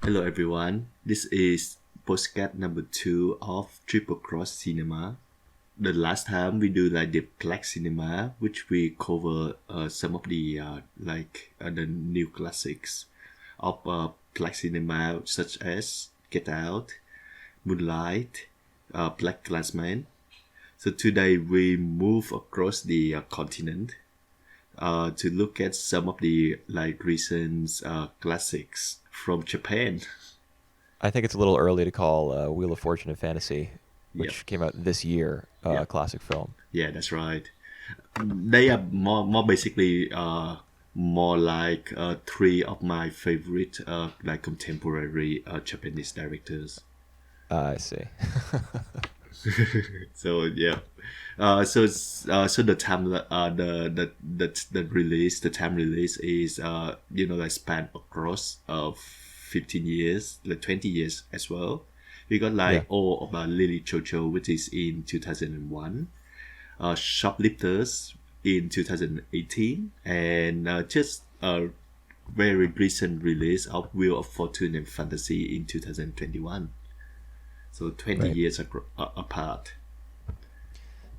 Hello everyone. This is podcast number 2 of Triple Cross Cinema. The last time we do like the Black Cinema, which we cover some of the new classics of Black Cinema, such as Get Out, Moonlight, Black Clansman. So today we move across the continent to look at some of the recent classics from Japan. I think it's a little early to call Wheel of Fortune and Fantasy, Yep. which came out this year, a Yep. classic film. Yeah, that's right. They are more basically more like three of my favorite contemporary Japanese directors. I see. So yeah, so the time the release the time release is span across 15 years, like 20 years as well. We got Yeah. all about Lily Chou-Chou, which is in 2001. Shoplifters in 2018, and just a very recent release of Wheel of Fortune and Fantasy in 2021. So 20 Right. years apart.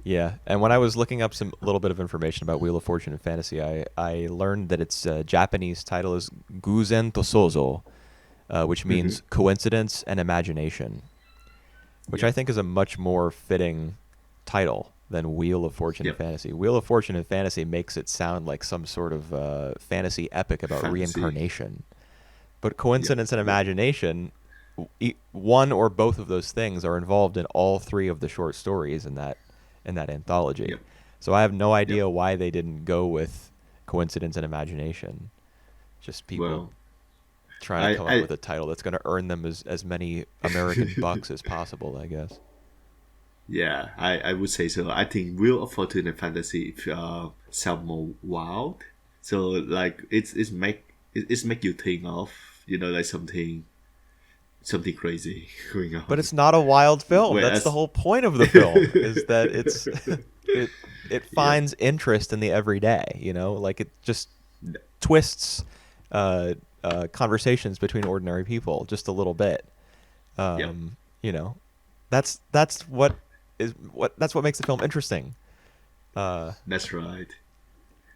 Yeah, and when I was looking up some little bit of information about Wheel of Fortune and Fantasy, I learned that its Japanese title is Guzen to Sozo, which Mm-hmm. means coincidence and imagination, which I Yep. think is a much more fitting title than Wheel of Fortune and Yep. Fantasy. Wheel of Fortune and Fantasy makes it sound like some sort of fantasy epic about Fantasy. reincarnation. But Yep. coincidence and imagination, one or both of those things are involved in all three of the short stories in that anthology. Yep. So I have no Yep. idea why they didn't go with coincidence and imagination. Just people Well, trying to I, come up I with a title that's going to earn them as many American bucks as possible, I guess. yeah, I would say so. I think Wheel of Fortune and Fantasy sound more wild. So it's make you think of something crazy going But on. it's not a wild film. That's the Whereas, whole point of the film is that it it yep, finds interest in the everyday, like it just twists conversations between ordinary people just a little bit. yep, Um, you know, that's what makes the film interesting. Uh, that's right.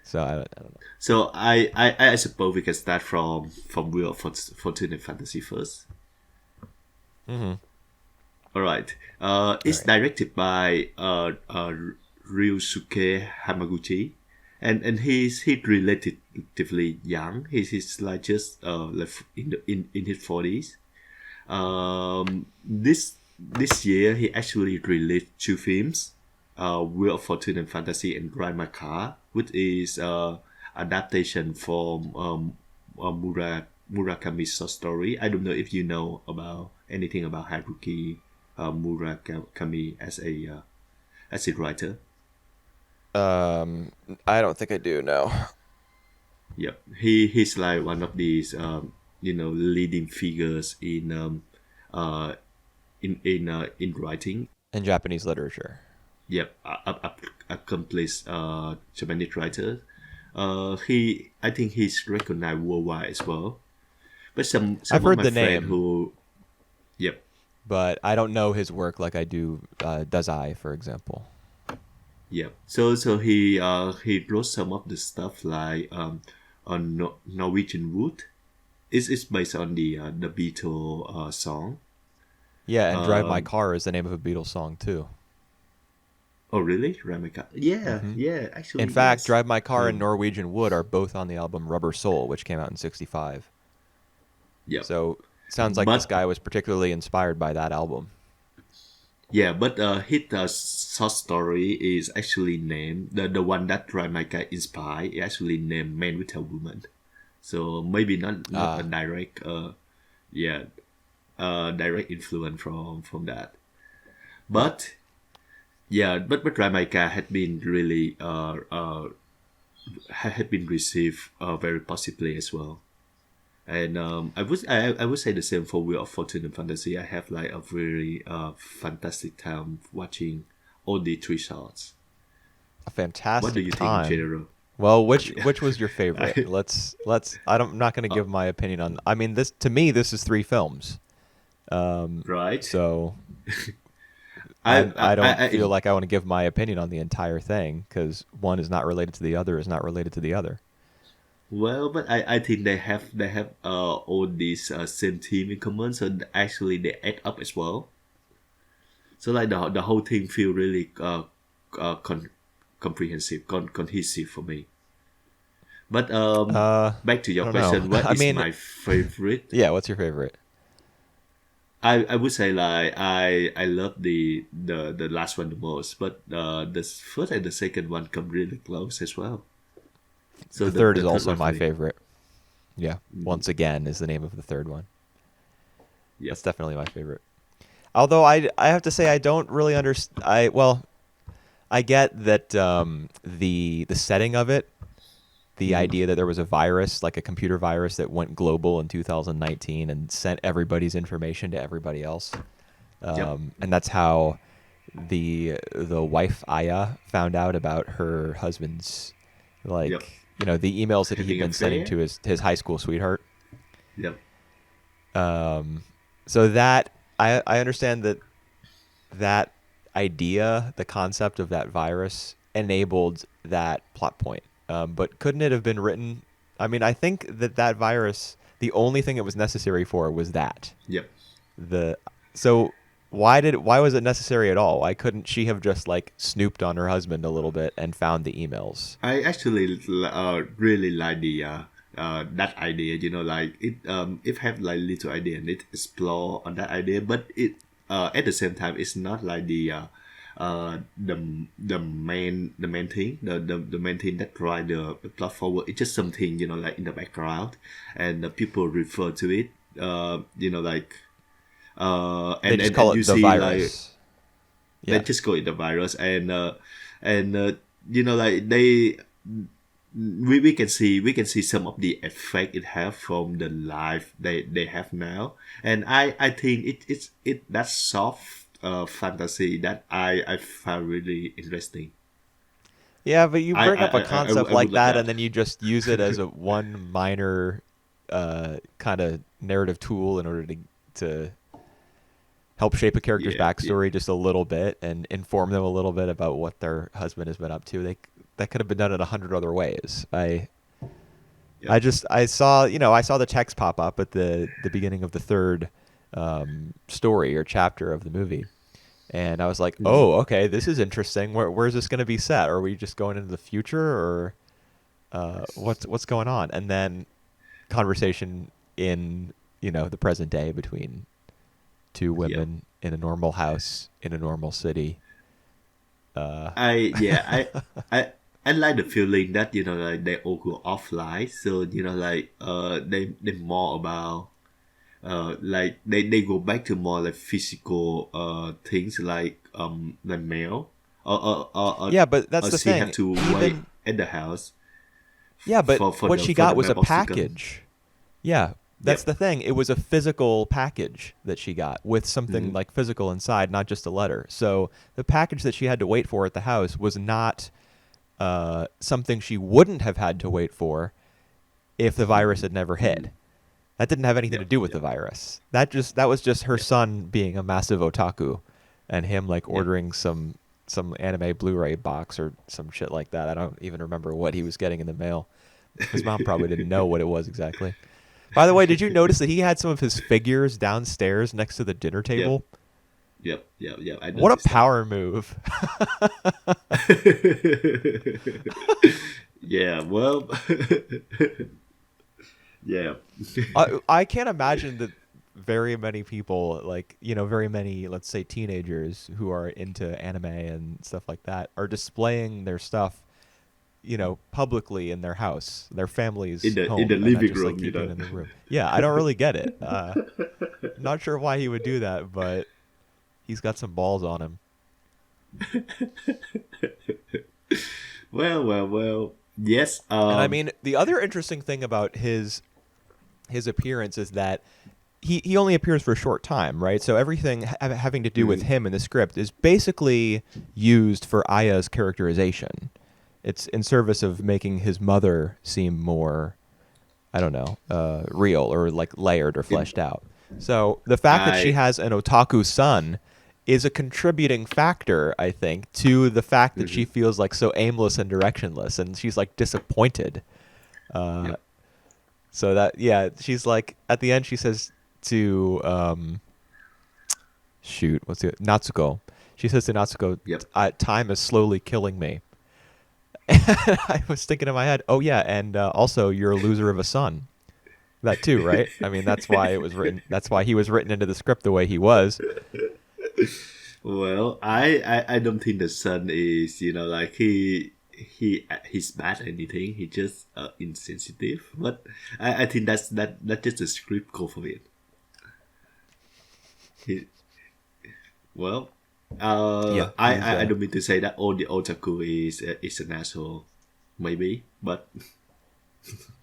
so I don't know. So I suppose we can start from Wheel of Fortune and Fantasy first. Mm-hmm. All right. All It's right. directed by Ryusuke Hamaguchi, and he's relatively young. He's like just in his 40s. This year he actually released two films, Wheel of Fortune and Fantasy and Drive My Car, which is adaptation from Murakami's short story. I don't know if you know about anything about Haruki Murakami as a writer. Um, I don't think I do. No. Yep, he's like one of these leading figures uh in writing. In Japanese literature. Yep, accomplished Japanese writer. He I think he's recognized worldwide as well. But I've some of heard my the friends name, who, yep, but I don't know his work like I do Dazai, for example. yep. So he wrote some of the stuff like on Norwegian Wood. It's based on the Beatles song. Yeah, and Drive My Um, Car is the name of a Beatles song too. oh really, Ramika? Yeah, Hmm. yeah. In Actually, fact, yes. Drive My Car and Um, Norwegian Wood are both on the album Rubber Soul, which came out in '65. yep. So sounds like this But guy was particularly inspired by that album. yeah, but his short story is actually named the one that Ramika inspired. Is actually named Man with a Woman. So maybe not a Ah, direct yeah direct influence from that. right. But yeah, but Jamaica had been really had been received very positively as well. And I would say the same for Wheel of Fortune and Fantasy. I have like a very fantastic time watching all the three shots. A What do fantastic you think in time general? Well, which Yeah. which was your favorite? I, Let's. I'm not going to uh, give my opinion on. I mean, this to me, this is three films. right. So I, I I, don't I, feel I like I want to give my opinion on the entire thing because one is not related to the other, is not related to the other. well, but I think they have all these same theme in common, so actually they add up as well. So like the whole thing feel really comprehensive, cohesive for me. But back to I your don't know. question, what I is mean, my favorite? yeah. What's your favorite? I would say like I love the last one the most, but the first and the second one come really close as well. So The the third the is third also one for my me. favorite. Yeah. Hmm. Once again is the name of the third one. Yep. That's definitely my favorite. Although I have to say I don't really understand. I get that the setting of it, the Hmm. idea that there was a virus, like a computer virus that went global in 2019 and sent everybody's information to everybody else. Yep. And that's how the wife Aya found out about her husband's, Yep. like, the emails that he had Having been sending affair. to his high school sweetheart. Yep. Um, so that I understand that idea, the concept of that virus, enabled that plot point. But couldn't it have been written? I mean, I think that virus, the only thing it was necessary for was that. Yep. The so why was it necessary at all? Why couldn't she have just like snooped on her husband a little bit and found the emails? I actually really like the that idea. Like it have like little idea and it explore on that idea, but it at the same time it's not like the main thing, the main thing that drive the plot forward. It's just something like in the background, and people refer to it. Like They and just and call and you it the see like virus. they Yeah. just go in the virus and like we can see some of the effect it have from the life they have now, and I think it's that soft fantasy that I found really interesting. Yeah, but you I bring I up a I, I, concept I would like like that and that. then you just use it as a one minor kind of narrative tool in order to help shape a character's Yeah, yeah, backstory just a little bit and inform them a little bit about what their husband has been up to. That could have been done in 100 other ways. yeah. I saw the text pop up at the beginning of the third story or chapter of the movie, and I was like, Mhm. oh, okay, this is interesting. Where's this going to be set? Are we just going into the future, or what's going on? And then conversation in the present day between two Yeah. women in a normal house in a normal city. Uh, I yeah I I like the feeling that like they all go offline, so like they more about like they go back to more like physical things like the mail yeah, but that's or the she have thing. to wait Even at the house yeah, but for what the she for the got was a mailbox to come. package. Yeah, that's Yep. the thing. It was a physical package that she got with something Hmm. like physical inside, not just a letter. So the package that she had to wait for at the house was not something she wouldn't have had to wait for if the virus had never hit. That didn't have anything to Yep. do with the Yep. virus. That was just her Yep. son being a massive otaku, and him like Yep. ordering some anime Blu-ray box or some shit like that. I don't even remember what he was getting in the mail. His mom probably didn't know what it was exactly. By the way, did you notice that he had some of his figures downstairs next to the dinner Yep. table? Yep. Yep. Yep. I What a noticed that. power move. Yeah. Well. Yeah. I can't imagine that very many people, like, very many, let's say, teenagers who are into anime and stuff like that, are displaying their stuff, publicly in their house, their in family's the home, and not living just like room, keeping it in the room. Yeah, I don't really get it. Not sure why he would do that, but he's got some balls on him. Well, well, well. Yes. And I mean, the other interesting thing about his appearance is that he only appears for a short time, right? So everything having to do with Mhm. him in the script is basically used for Aya's characterization. it's in service of making his mother seem more, I don't know, real or like layered or it, fleshed out. So the fact that she I has an otaku son is a contributing factor, I think, to the fact that she mhm, feels like so aimless and directionless, and she's like disappointed. Uh, yep. so that yeah, she's like at the end she says to shoot, what's it? Natsuko. She says to Natsuko, Yep. "Time is slowly killing me." I was thinking in my head, oh yeah, and also you're a loser of a son. That too, right? I mean, that's why it was written. That's why he was written into the script the way he was. Well, I don't think the son is, like he's bad at anything. He just insensitive. But I think that's just a script call for it. He, well, Yeah, he's I don't mean to say that all the otaku is an asshole, maybe, but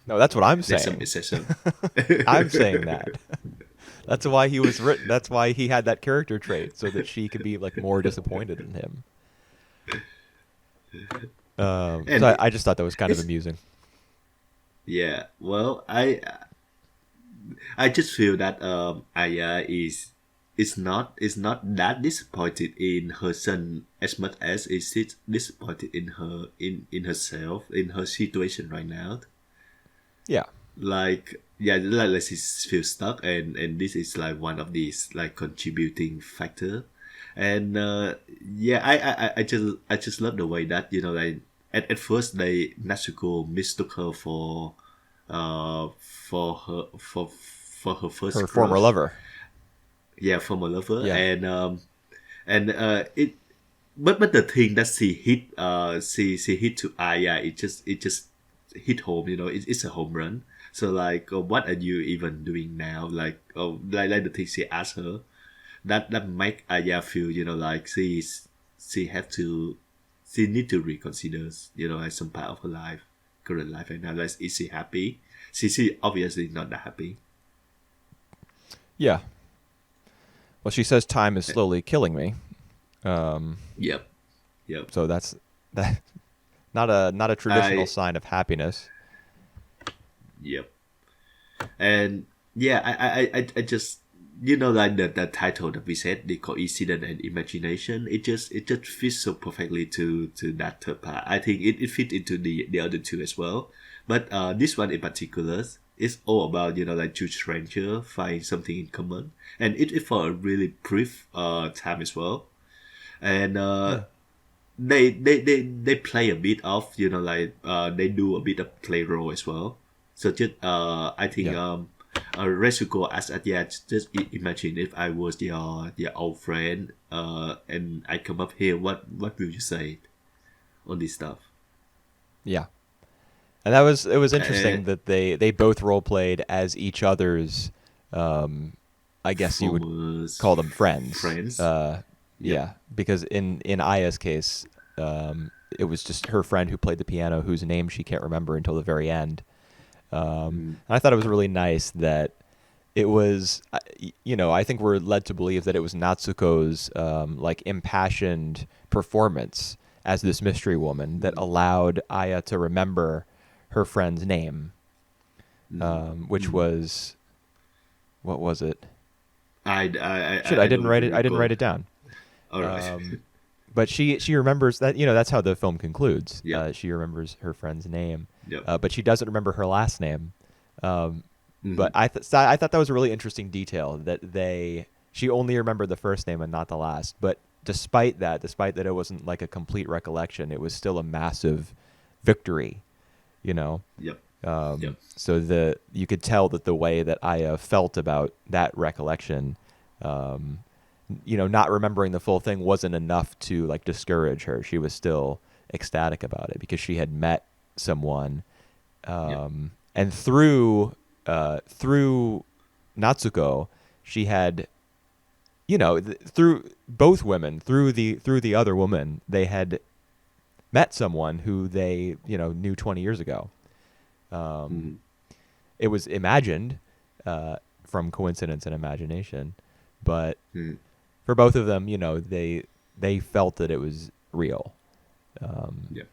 no. That's what I'm there's some saying. exception. I'm saying that. That's why he was written. That's why he had that character trait, so that she could be like more disappointed in him. So And I just thought that was kind of it's amusing. yeah. Well, I just feel that Aya is not that disappointed in her son as much as is disappointed in in herself in her situation right now. Yeah, Like yeah, like she feels stuck, and this is like one of these like contributing factor. And yeah, I just love the way that like at first they Natsuko mistook her for her first her former crush. lover. Yeah, from a lover. Yeah, And it but the thing that she hit to Aya, it just hit home. It's a home run. So like, what are you even doing now? Like, like the thing she asked her, that make Aya feel, like she have to she need to reconsider, like some part of her life, current life right now. Like, is she happy? She obviously not that happy. yeah. Well, she says time is slowly killing me. Um, Yep, yep. so that's that. Not a traditional I sign of happiness. Yep. And yeah, I just like the title that we said, the coincidence and imagination. It just fits so perfectly to that third part. I think it fit into the other two as well. But this one in particular is all about like two strangers find something in common, and it for a really brief time as well. And Yeah, they play a bit of like they do a bit of play role as well. So just I think yeah, Retsuko asked at yeah, just imagine if I was your old friend and I come up here, what will you say on this stuff? yeah. And it was uh, interesting that they both role played as each other's. I guess you would Former call them friends. friends. Yep. Yeah, because in Aya's case, it was just her friend who played the piano, whose name she can't remember until the very end. Mm, And I thought it was really nice that it was, I think we're led to believe that it was Natsuko's like impassioned performance as this mystery woman that mm, allowed Aya to remember her friend's name, mm, which mm. was what was it? Shit, I don't even I didn't write recall. it down. All right. Um, but she remembers that that's how the film concludes. Yep. She remembers her friend's name, Yep. but she doesn't remember her last name. Um, Hmm. but I thought that was a really interesting detail that she only remembered the first name and not the last. But despite that it wasn't like a complete recollection, it was still a massive victory. You know, Yep. Yep. so you could tell that the way that Aya felt about that recollection, um, not remembering the full thing wasn't enough to like discourage her. She was still ecstatic about it because she had met someone, Yep. and through Natsuko, she had, through both women, through the other woman, they had met someone who they knew 20 years ago. Um, Hmm. it was imagined from coincidence and imagination, but Hmm. for both of them, they felt that it was real. Um, Yep.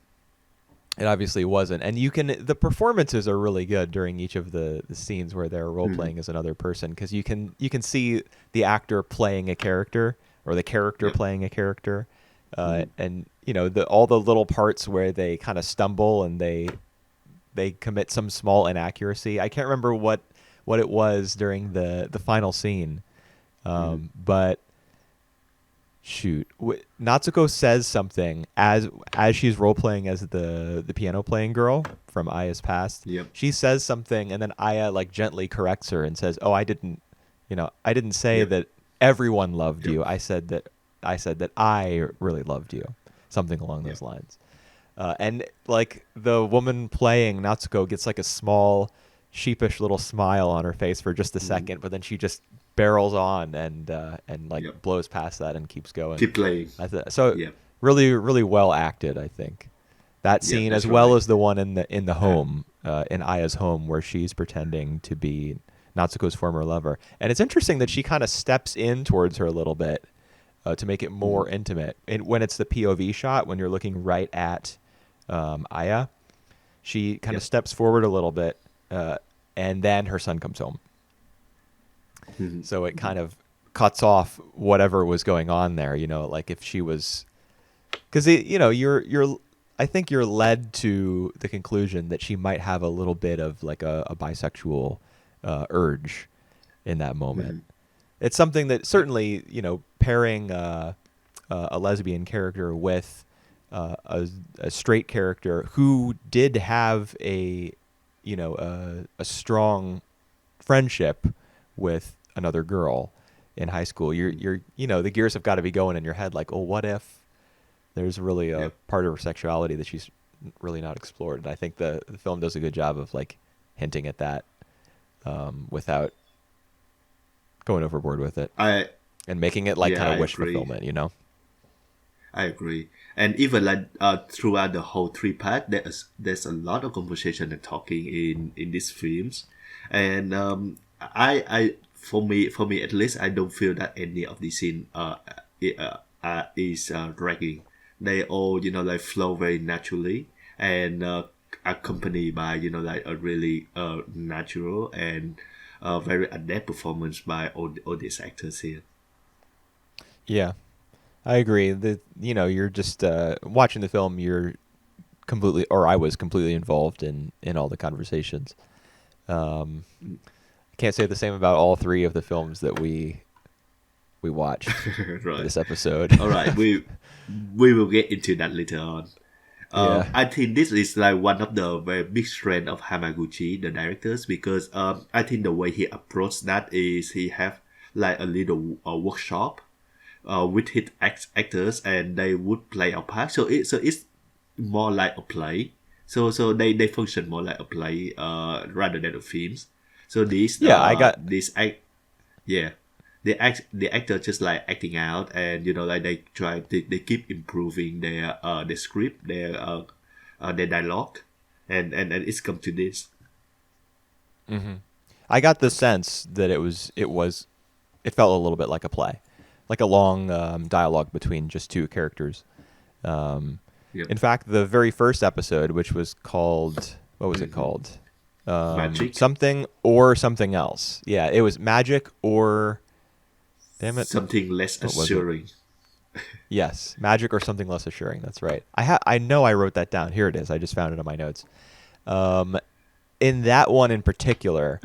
It obviously wasn't. And the performances are really good during each of the scenes where they're role Mm-hmm. playing as another person, because you can see the actor playing a character, or the character Yep. playing a character. Mm-hmm. And all the little parts where they kind of stumble and they commit some small inaccuracy. I can't remember what it was during the final scene. Mm-hmm. But shoot, Natsuko says something as she's role playing as the piano playing girl from Aya's past. Yep. She says something, and then Aya like gently corrects her and says, "Oh, I didn't say Yep. that everyone loved Yep. you. I said that I really loved you." Something along Yep. those lines. And like the woman playing Natsuko gets like a small, sheepish little smile on her face for just a Mm-hmm. second, but then she just barrels on and like Yep. blows past that and keeps going. Keep playing. So Yep. really, really well acted, I think. That Yep. scene, as That's well right. as the one in the Uh, home, in Aya's home, where she's pretending to be Natsuko's former lover. And it's interesting that she kind of steps in towards her a little bit, to make it mm-hmm. more intimate. And when it's the POV shot, when you're looking right at Aya, she kind of Yep. steps forward a little bit, and then her son comes home. Mm-hmm. So it kind of cuts off whatever was going on there. Like if she was, because you're I think you're led to the conclusion that she might have a little bit of like a bisexual urge in that Mm-hmm. moment. It's something that Yep. certainly, pairing a lesbian character with a straight character who did have a strong friendship with another girl in high school. The gears have got to be going in your head, like, oh, what if there's really a Yep. part of her sexuality that she's really not explored? And I think the film does a good job of like hinting at that, without going overboard with it, I and making it like Yeah, kind I of wish agree. fulfillment. I agree. And even like throughout the whole three part, there's a lot of conversation and talking in these films, and I for me at least, I don't feel that any of the scene is dragging. They all like flow very naturally, and accompanied by like a really natural and very adept performance by all these actors here. Yeah, I agree. That you're just watching the film. You're completely, or I was completely involved in all the conversations. Um, I can't say the same about all three of the films that we watched for Right. this episode. All right, we will get into that later on. Yeah. I think this is like one of the very big strength of Hamaguchi, the directors, because I think the way he approached that is he have like a little workshop with his actors, and they would play a part. So it's more like a play. So they function more like a play rather than a films. So these Yeah, I got. these act yeah, the actor just like acting out, and like they keep improving their script, their dialogue, and it's come to this. Mhm. I got the sense that it felt a little bit like a play, like a long dialogue between just two characters. Um, Yeah. in fact, the very first episode, which was called, what was it called? Magic, Something or something else. Yeah, it was Magic or, damn it, something less what was it? assuring. Yes, Magic or something less assuring. That's right. I know I wrote that down. Here it is. I just found it on my notes. Um, in that one in particular,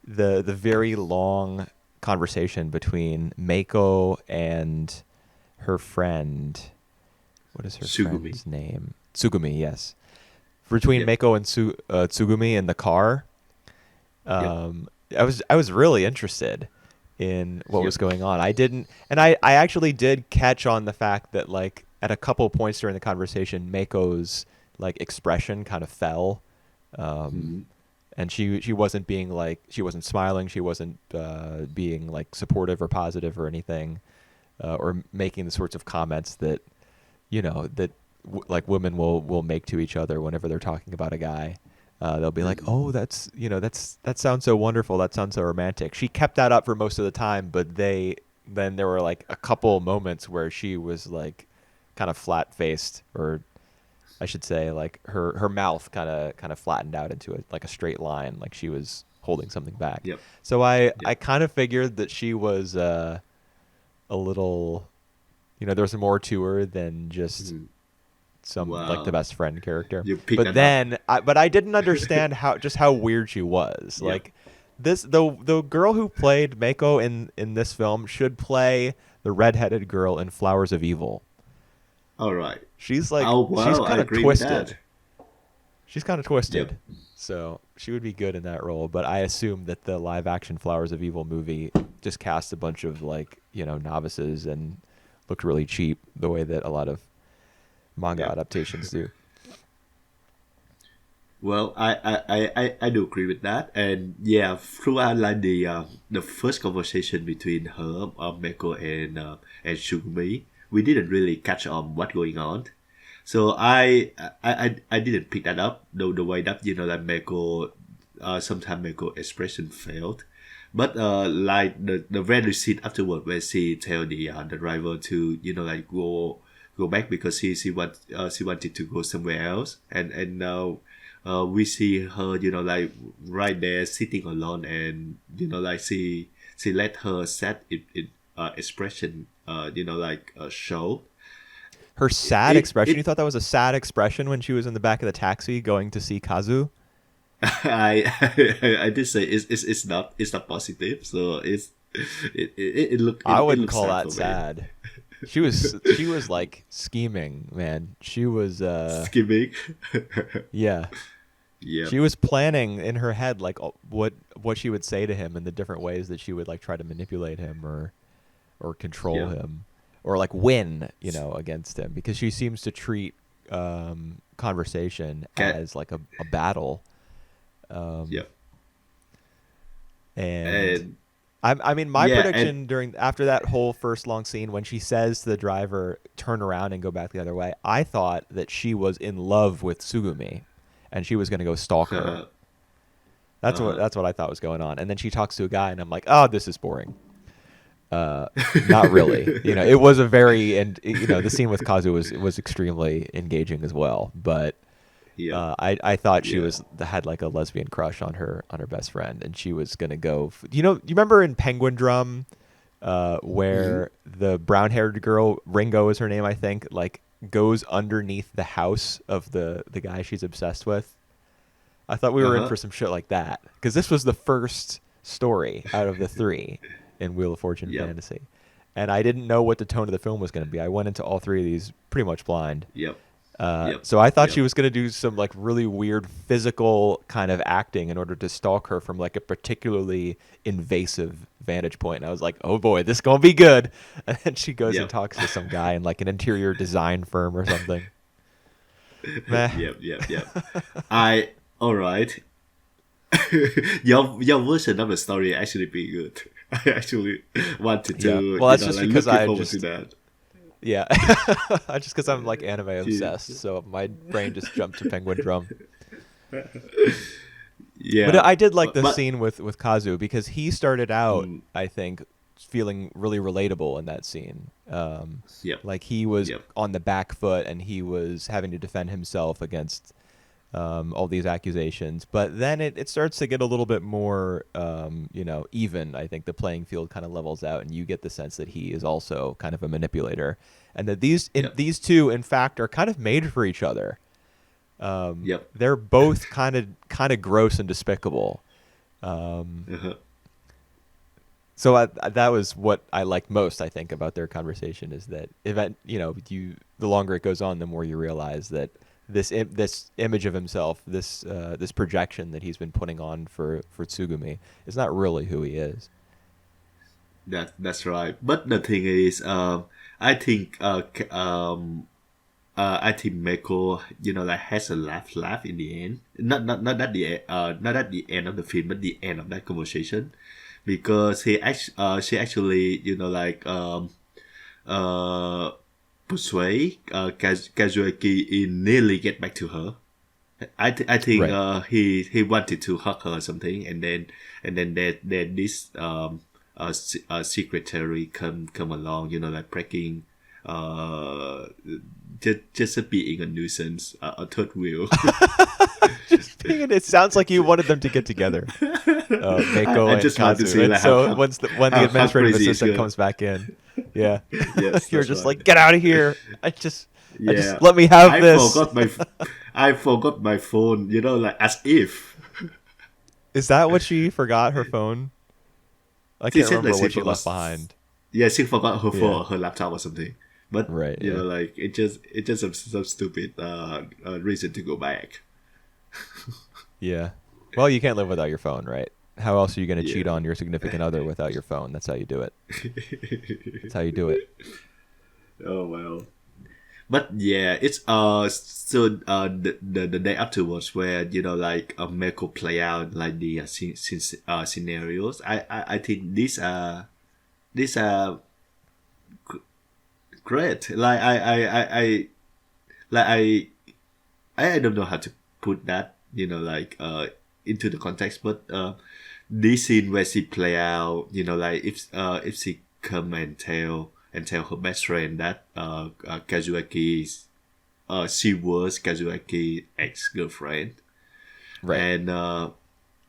the very long conversation between Mako and her friend. What is her Sugumi. friend's name? Tsugumi. Yes, between Yep. Mako and Tsugumi in the car. Yep. I was really interested in what Yep. was going on. I didn't, and I actually did catch on the fact that like at a couple points during the conversation, Mako's like expression kind of fell, um, Hmm. and she wasn't being like, she wasn't smiling, she wasn't being like supportive or positive or anything, or making the sorts of comments that that like women will make to each other whenever they're talking about a guy. They'll be like, "Oh, that sounds so wonderful. That sounds so romantic." She kept that up for most of the time, but then there were like a couple moments where she was like kind of flat faced or I should say, like her mouth kind of flattened out into like a straight line, like she was holding something back. Yep. So I Yep. kind of figured that she was a little, there was more to her than just Mhm. some like the Wow. best friend character. You picked But that up. then but I didn't understand how weird she was. Yep. Like the girl who played Mako in this film should play the redheaded girl in Flowers of Evil. All right. She's Oh she's wow, I kind of agree with twisted. that. She's kind of Yep. twisted. So she would be good in that role, but I assume that the live action Flowers of Evil movie just cast a bunch of like, novices and looked really cheap the way that a lot of manga Yep. adaptations do. Well, I do agree with that, and yeah, throughout like the first conversation between her, Meko and Shugumi, we didn't really catch on what going on. So I didn't pick that up the way that like Meko, sometimes Meko expression failed, but like the very scene afterward where she tell the driver to like go back because she wanted to go somewhere else, and we see her like right there sitting alone, and like she let her set expression like show Her sad expression, you it thought that was a sad expression when she was in the back of the taxi going to see Kazu? I did say it's not positive, so I it wouldn't looks call sad that for me. sad. She was like scheming, man. She was Skimming. yeah. Yep. She was planning in her head like what she would say to him and the different ways that she would like try to manipulate him or control Yep. him or like win, against him because she seems to treat conversation Cat. as like a battle. Um, Yep. and And I mean, my yeah, and prediction after that whole first long scene when she says to the driver, "Turn around and go back the other way," I thought that she was in love with Sugumi, and she was going to go stalk her. That's what I thought was going on. And then she talks to a guy, and I'm like, "Oh, this is boring." Not really. It was a very and the scene with Kazu was extremely engaging as well, but yep. I thought she Yeah. had like a lesbian crush on her best friend, and she was gonna go. You remember in Penguin Drum, Hmm. where the brown-haired girl, Ringo is her name, I think, like goes underneath the house of the guy she's obsessed with. I thought we were in Uh-huh. for some shit like that because this was the first story out of the three in Wheel of Fortune Yep. Fantasy, and I didn't know what the tone of the film was going to be. I went into all three of these pretty much blind. Yep. Yep. So I thought she Yep. was going to do some like really weird physical kind of acting in order to stalk her from like a particularly invasive vantage point. And I was like, oh boy, this is going to be good. And then she goes and Yep. talks to some guy in like an interior design firm or something. Meh. Yep. Yep. Yep. I all right. your version of the story actually pretty good. I actually wanted Yeah. to Well, that's just like because looking I forward to just, that. yeah. Just because I'm like anime obsessed. So my brain just jumped to Penguin Drum. But Yeah, I did like the but scene with Kazu because he started out, mm, I think, feeling really relatable in that scene. yep. Like he was Yep. on the back foot and he was having to defend himself against all these accusations. But then it starts to get a little bit more, even. I think the playing field kind of levels out, and you get the sense that he is also kind of a manipulator, and that Yep. these two, in fact, are kind of made for each other. Yep. They're both kind of gross and despicable. Um, Uh-huh. so that was what I liked most. I think about their conversation is that the longer it goes on, the more you realize that this image of himself, this projection that he's been putting on for Tsugumi, is not really who he is. That's right. But the thing is, I think I think Mako, like has a laugh in the end. Not at not at the end of the film, but the end of that conversation, because she actually, like uh persuade Kazuaki in nearly get back to her. I think Right. he wanted to hug her or something, and then this secretary come along, like breaking uh just being a nuisance, a third wheel. Just being, it sounds like you wanted them to get together, I Mako and just want to Kazu. see And like so when the how administrative crazy it's assistant going. comes back in, yeah, Yes, you're that's just right. like, get out of here. I just Yeah, let me have I this. forgot my I forgot my phone. Like as if Is that what she forgot? Her phone? I she can't said like remember she what she forgot. left behind. Yeah, she forgot her Yeah. phone, her laptop or something. But Right. Yeah. like it just some stupid reason to go back. Yeah. Well, you can't live without your phone, right? How else are you going to cheat Yeah. on your significant other without your phone? That's how you do it. That's how you do it. Oh well. But yeah, it's so the day afterwards where like Meko play out like the scenarios. I think these are great. Like like I don't know how to put that like into the context, but this scene where she play out like if she come and tell her best friend that Kazuaki's she was Kazuaki ex-girlfriend, Right. and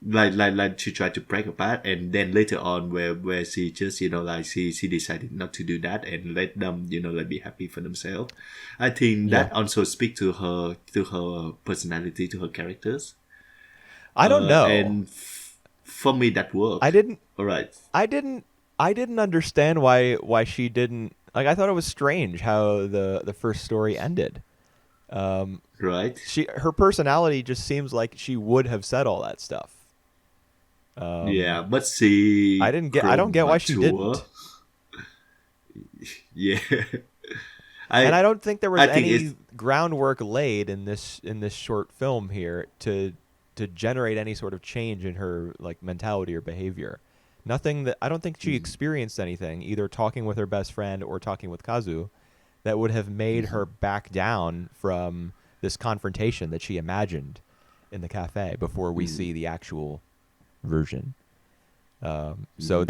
like she tried to break apart, and then later on where she just like she decided not to do that and let them like be happy for themselves. I think Yeah. that also speak to her personality, to her characters, I don't know. and for me that I work. didn't All right. I didn't I didn't understand why she didn't, like, I thought it was strange how the first story ended. Um Right. her personality just seems like she would have said all that stuff. Yeah, Um but she I don't grown get why she mature. didn't. Yeah. And I I don't think there was I think it's any groundwork laid in this short film here to generate any sort of change in her, like, mentality or behavior. Nothing that I don't think she experienced anything, either talking with her best friend or talking with Kazu, that would have made her back down from this confrontation that she imagined in the cafe before we see the actual version. So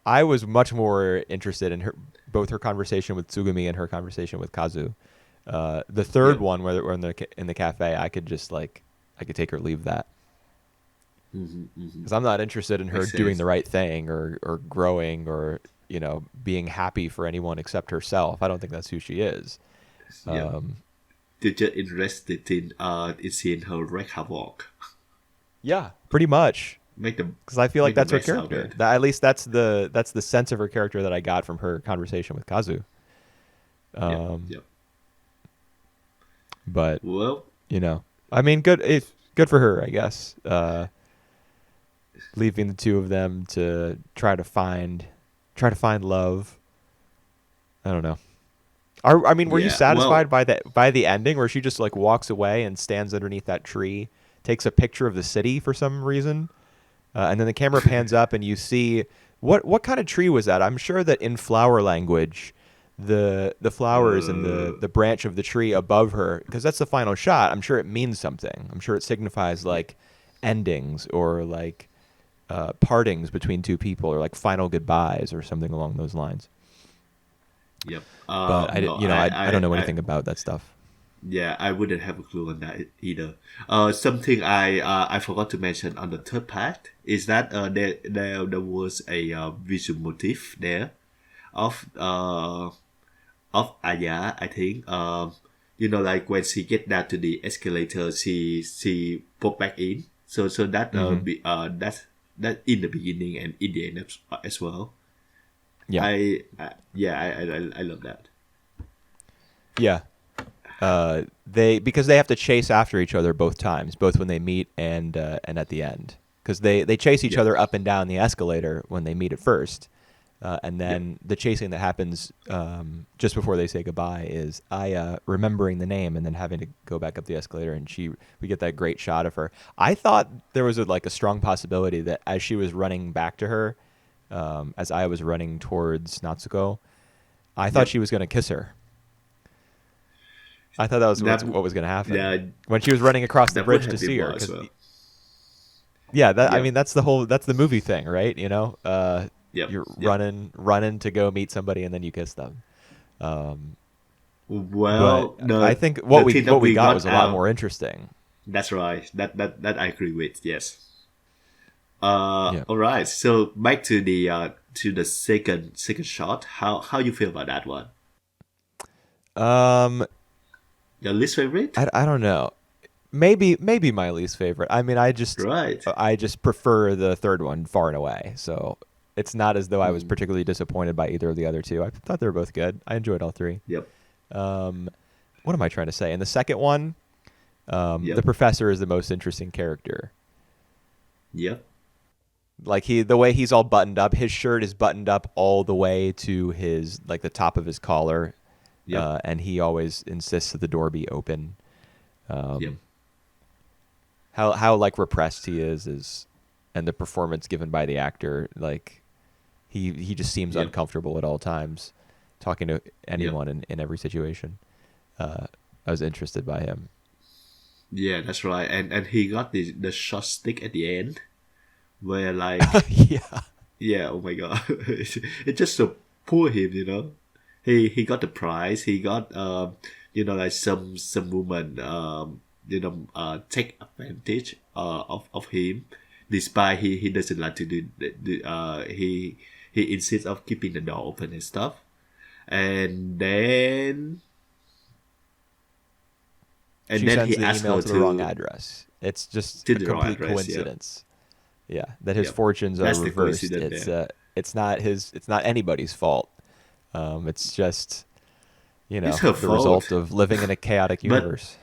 I was much more interested in both her conversation with Tsugumi and her conversation with Kazu. The third yep. one, where in the cafe, I could just, like, I could take or leave that, because I'm not interested in her Makes doing the sense. right thing or growing or being happy for anyone except herself. I don't think that's who she is. Yep. Um, They're just interested in seeing her wreak havoc. yeah, pretty much. Make the Because I feel like make the that's her best out of character. it. At least that's the sense of her character that I got from her conversation with Kazu. Yep. Um, Yep. but Well, I mean, good for her, I guess. Leaving the two of them to try to find love. I don't know. I mean, were you yeah. satisfied Well, by the ending where she just, like, walks away and stands underneath that tree, takes a picture of the city for some reason, and then the camera pans up and you see what kind of tree was that? I'm sure that in flower language, the flowers and uh, the branch of the tree above her, because that's the final shot. I'm sure it means something. I'm sure it signifies, yeah. like, endings or, like, partings between two people, or, like, final goodbyes or something along those lines. Yep. But No, I don't know anything about that stuff. yeah, I wouldn't have a clue on that either. Something I forgot to mention on the third part is that there was a visual motif there of Aya, I think. Like when she get down to the escalator, she pop back in. So that Hmm. that's that in the beginning and in the end as well. Yeah, Yeah, I love that. yeah. Because they have to chase after each other both times, both when they meet and at the end, because they chase each Yep. other up and down the escalator when they meet at first, and Yep. then the chasing that happens just before they say goodbye is Aya remembering the name and then having to go back up the escalator, and we get that great shot of her. I thought there was a strong possibility that as she was running back to her, as Aya was running towards Natsuko, I thought Yep. she was going to kiss her. I thought that was That what was going to happen yeah, when she was running across the that would bridge to have been see her. more as Because well. yeah, I mean, Yep. that's the movie thing, right? Yep. You're Yep. running to go meet somebody and then you kiss them. Um, But Well, I think the what we thing that we got got was a lot out. more interesting. That's right. That I agree with. Yes. Yeah. All right. So back to the second shot. How you feel about that one? Um, Your least favorite? I don't know. Maybe my least favorite. I mean, Right. I just prefer the third one far and away. So it's not as though I was Mm, particularly disappointed by either of the other two. I thought they were both good. I enjoyed all three. yep. Um, what am I trying to say? In the second one, the Yep. professor is the most interesting character. Yep. Like the way he's all buttoned up, his shirt is buttoned up all the way to his like the top of his collar, Yep. and he always insists that the door be open. Yep. Um, how like repressed he is, and the performance given by the actor, like he just seems Yep. uncomfortable at all times, talking to Yep. anyone in every situation. I was interested by him. Yeah, that's right. And he got the short stick at the end, where like Yeah, yeah, oh my god, it just so poor him, you know. He got the prize. He got like some woman take advantage of him, despite he doesn't like to do he insists of keeping the door open and stuff, and she then sends he the asked email her to the wrong to address. It's just a the wrong complete address. Yeah, coincidence. Yeah, that his yeah, fortunes are that's the reversed. coincidence there. It's not anybody's fault. It's just It's her the fault, result of living in a chaotic but universe.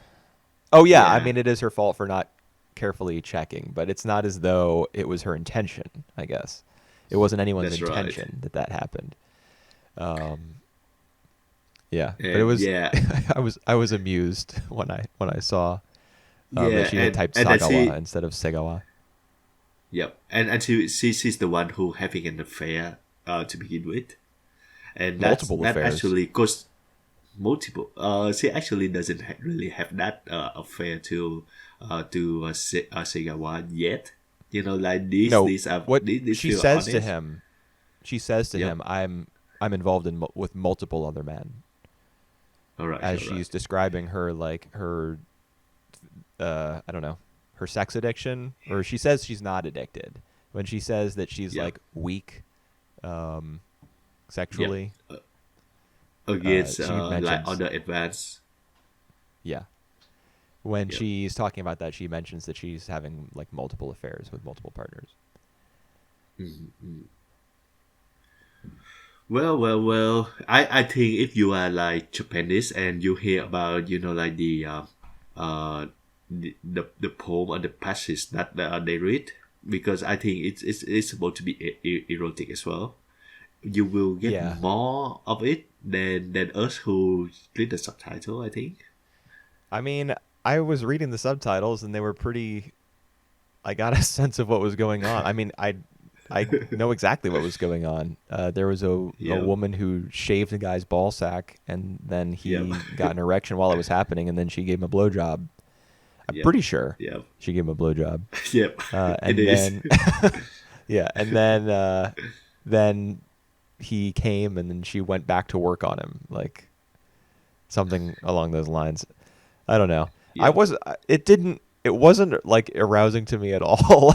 Oh yeah, I yeah, mean it is her fault for not carefully checking, but it's not as though it was her intention. I guess it wasn't anyone's that's right. intention that happened. Um, yeah, but it And was yeah, I was amused when I saw that yeah, she had typed and then Sagawa instead of Segawa. yep, and she's the one who having an affair to begin with, and Multiple that affairs. actually goes multiple. She actually doesn't really have that affair to Segawa yet. Like No, what these she feel says to honest. him, she says to Yep. him, I'm involved in with multiple other men," All right. as All right. she's describing her like her I don't know, her sex addiction, or she says she's not addicted. When she says that she's Yep. like weak um, Yep. sexually, Against she like mentions, other advanced. yeah. When Yep. she's talking about that, she mentions that she's having like multiple affairs with multiple partners. Mm-hmm. Well. I think if you are like Japanese and you hear about like uh the poem or the passage that they read, because I think it's supposed to be erotic as well. You will get Yeah, more of it than us who read the subtitle. I think. I mean, I was reading the subtitles and they were pretty. I got a sense of what was going on. I mean, I know exactly what was going on. There was a Yep. woman who shaved a guy's ball sack, and then Yep. he got an erection while it was happening, and then she gave him a blowjob. I'm Yep. pretty sure Yep. she gave him a blowjob. Yep. It And is. then, yeah, and then he came, and then she went back to work on him, like something along those lines. I don't know. I Yep. was. It didn't. It wasn't like arousing to me at all.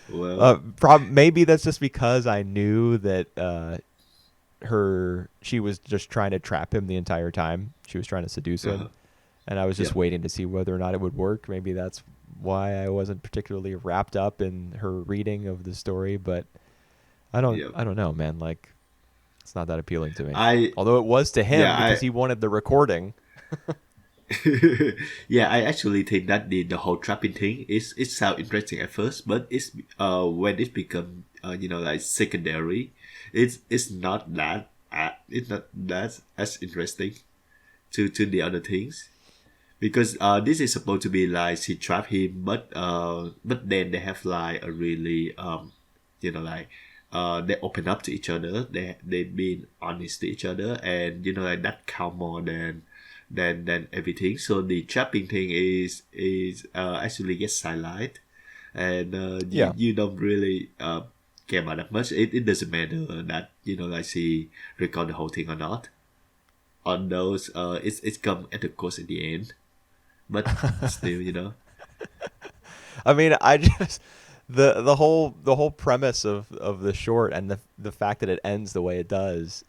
Well. Maybe that's just because I knew that she was just trying to trap him the entire time. She was trying to seduce him, Uh-huh. and I was just Yep. waiting to see whether or not it would work. Maybe that's why I wasn't particularly wrapped up in her reading of the story. But Yep. I don't know, man. Like, it's not that appealing to me. I Although it was to him yeah because he wanted the recording. yeah, I actually think that the whole trapping thing is it sounds interesting at first, but it's when it become like secondary, it's not that as interesting to the other things, because this is supposed to be like she trapped him, but then they have like a really like they open up to each other, they been honest to each other, and like that count more than everything. So the trapping thing is actually gets highlight, and Yeah. you don't really care about that much. It doesn't matter that like she record the whole thing or not. on those. It's come at a cost at the end, but still, I mean, I just the whole premise of the short and the fact that it ends the way it does,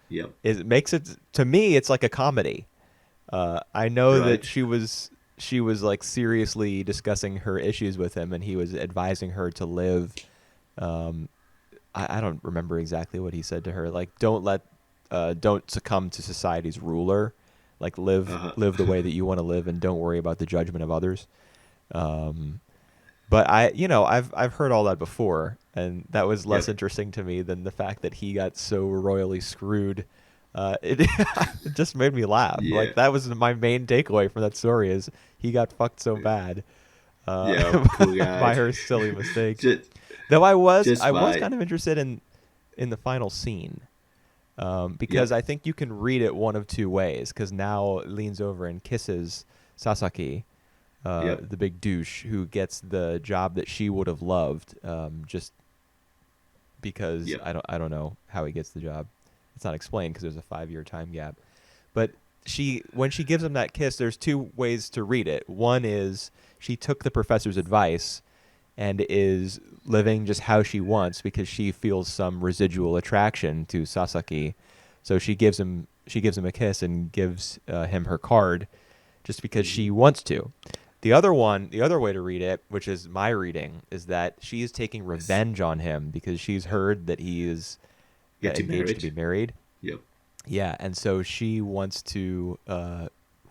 Yep. it makes it, to me, it's like a comedy. I know that Right. she was like seriously discussing her issues with him, and he was advising her to live. Um, I don't remember exactly what he said to her. Like, don't succumb to society's ruler. Like, live Uh-huh. live the way that you want to live, and don't worry about the judgment of others. Um, but I've heard all that before, and that was less Yep. interesting to me than the fact that he got so royally screwed. It just made me laugh. Yeah. Like, that was my main takeaway from that story, is he got fucked so bad Yeah. Poor guy. by her silly mistake. just Though just I was by kind of interested in the final scene, because yep. I think you can read it one of two ways. Because now leans over and kisses Sasaki, Yep. the big douche who gets the job that she would have loved, just because Yep. I don't know how he gets the job. It's not explained because there's a 5-year time gap. But when she gives him that kiss, there's two ways to read it. One is she took the professor's advice and is living just how she wants because she feels some residual attraction to Sasaki. So she gives him a kiss and gives him her card just because Hmm. she wants to. The other way to read it, which is my reading, is that she is taking Yes. revenge on him because she's heard that he is Getting engaged to married. be married. Yep. Yeah, and so she wants to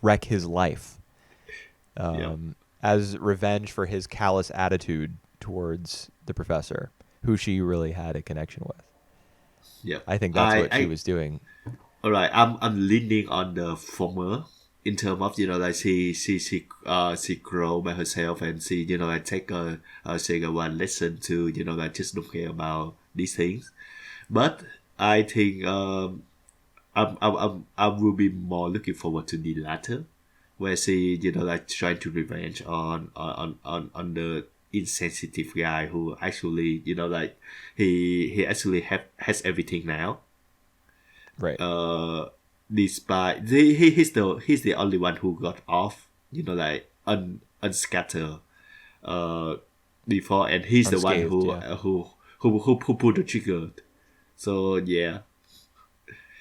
wreck his life, Yep. as revenge for his callous attitude towards the professor, who she really had a connection with. Yep. I think that's what she I was doing. All right. I'm leaning on the former in terms of like she grow by herself and she like take a one lesson to like just don't care about these things. But I think I will be more looking forward to the latter, where she like trying to revenge on the insensitive guy who actually like he actually has everything now. Right. uh Despite he's the only one who got off like unscattered uh before, and he's the one Unscathed, yeah. who pulled the trigger. So yeah,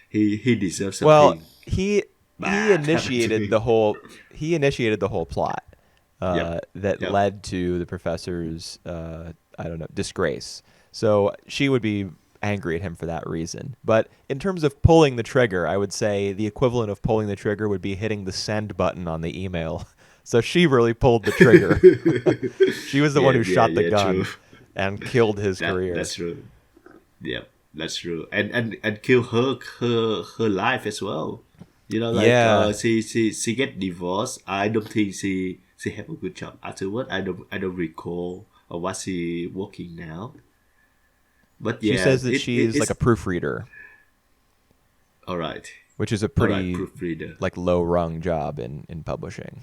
he deserves Well, something he bad happened to initiated him. the whole plot Yep. that Yep. led to the professor's I don't know, disgrace. So she would be angry at him for that reason. But in terms of pulling the trigger, I would say the equivalent of pulling the trigger would be hitting the send button on the email. So she really pulled the trigger. She was the one Yeah, who yeah, shot the yeah, true. gun and killed his That's career. true. Yep, that's true. And kill her life as well. Like Yeah. she get divorced. I don't think she have a good job afterward. I don't recall what she working now. But She yeah, says that she's like it's a proofreader, all right. which is a All right, pretty proofreader. like low rung job in publishing.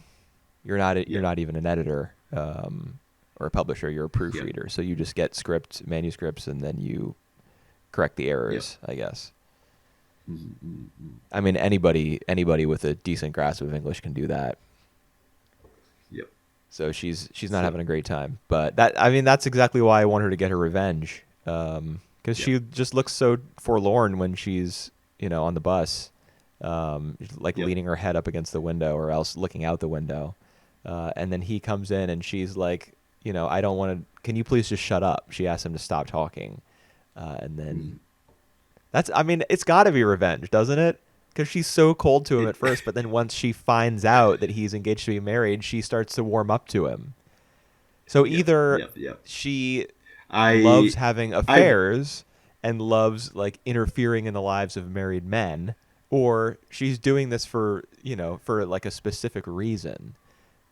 You're Yep. not even an editor, or a publisher. You're a Yep. proofreader. So you just get manuscripts, and then you correct the Yep. errors, I guess. Mm-hmm. I mean, anybody with a decent grasp of English can do that. Yep. So she's not So having a great time. But that's exactly why I want her to get her revenge. Because yep. she just looks so forlorn when she's on the bus, like Yep. leaning her head up against the window or else looking out the window. And then he comes in and she's like, I don't want to. Can you please just shut up? She asks him to stop talking, and then it's got to be revenge, doesn't it? Because she's so cold to him It at first, but then once she finds out that he's engaged to be married, she starts to warm up to him. So yep. either Yep. Yep. she loves I having I affairs and loves like interfering in the lives of married men, or she's doing this for like a specific reason,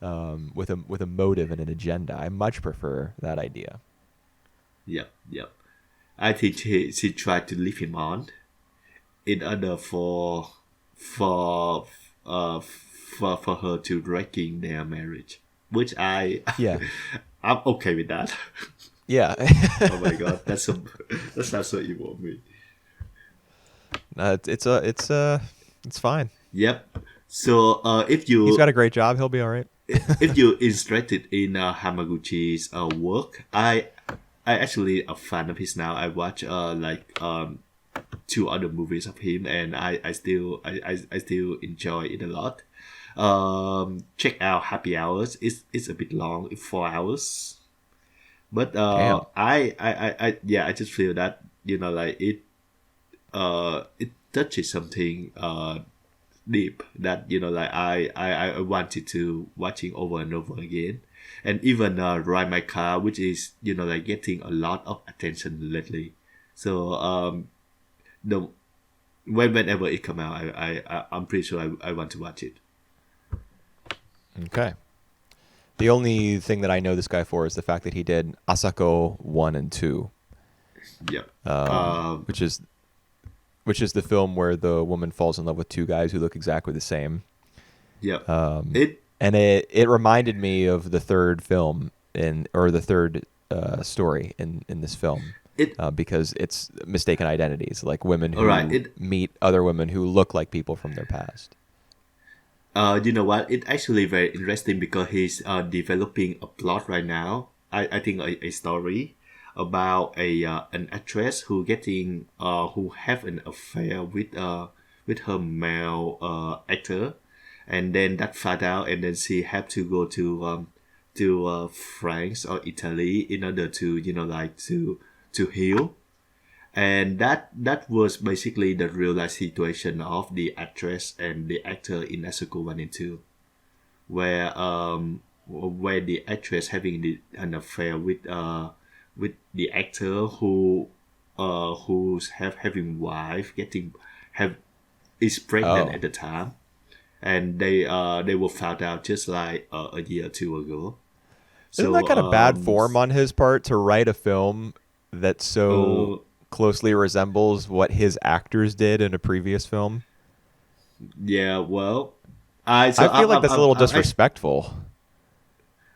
with a motive and an agenda. I much prefer that idea. Yep. Yep. I think she tried to leave him on in order for for her to wrecking their marriage, which Yeah, I'm okay with that. yeah. Oh my god, that's not so evil of me. It's a It's fine. Yep. So if He's got you a great job. He'll be all right. if you're interested in Hamaguchi's work, I actually a fan of his now. I watch two other movies of him, and I still enjoy it a lot. Check out Happy Hours. It's a bit long, it's 4 hours. But Damn. I just feel that like it touches something deep that like I wanted to watching over and over again, and even Ride My Car, which is like getting a lot of attention lately. So the whenever it come out, I'm pretty sure I want to watch it. Okay. The only thing that I know this guy for is the fact that he did Asako 1 and 2, Yeah. which is the film where the woman falls in love with two guys who look exactly the same. Yeah. Um, It and it reminded me of the third film or the third story in this film. it Because it's mistaken identities, like women all right. who meet other women who look like people from their past. You know what? It's actually very interesting because he's developing a plot right now. I think a story about an actress who have an affair with her male actor, and then that found out, and then she had to go to France or Italy in order to like to heal. And that was basically the real life situation of the actress and the actor in Asuko 1 and 2, where the actress having an affair with the actor who's having wife getting have is pregnant Oh, at the time, and they were found out just like a year or two ago. isn't that So kind of bad form on his part to write a film that so uh closely resembles what his actors did in a previous film? yeah, well, I so I feel like that's a little disrespectful.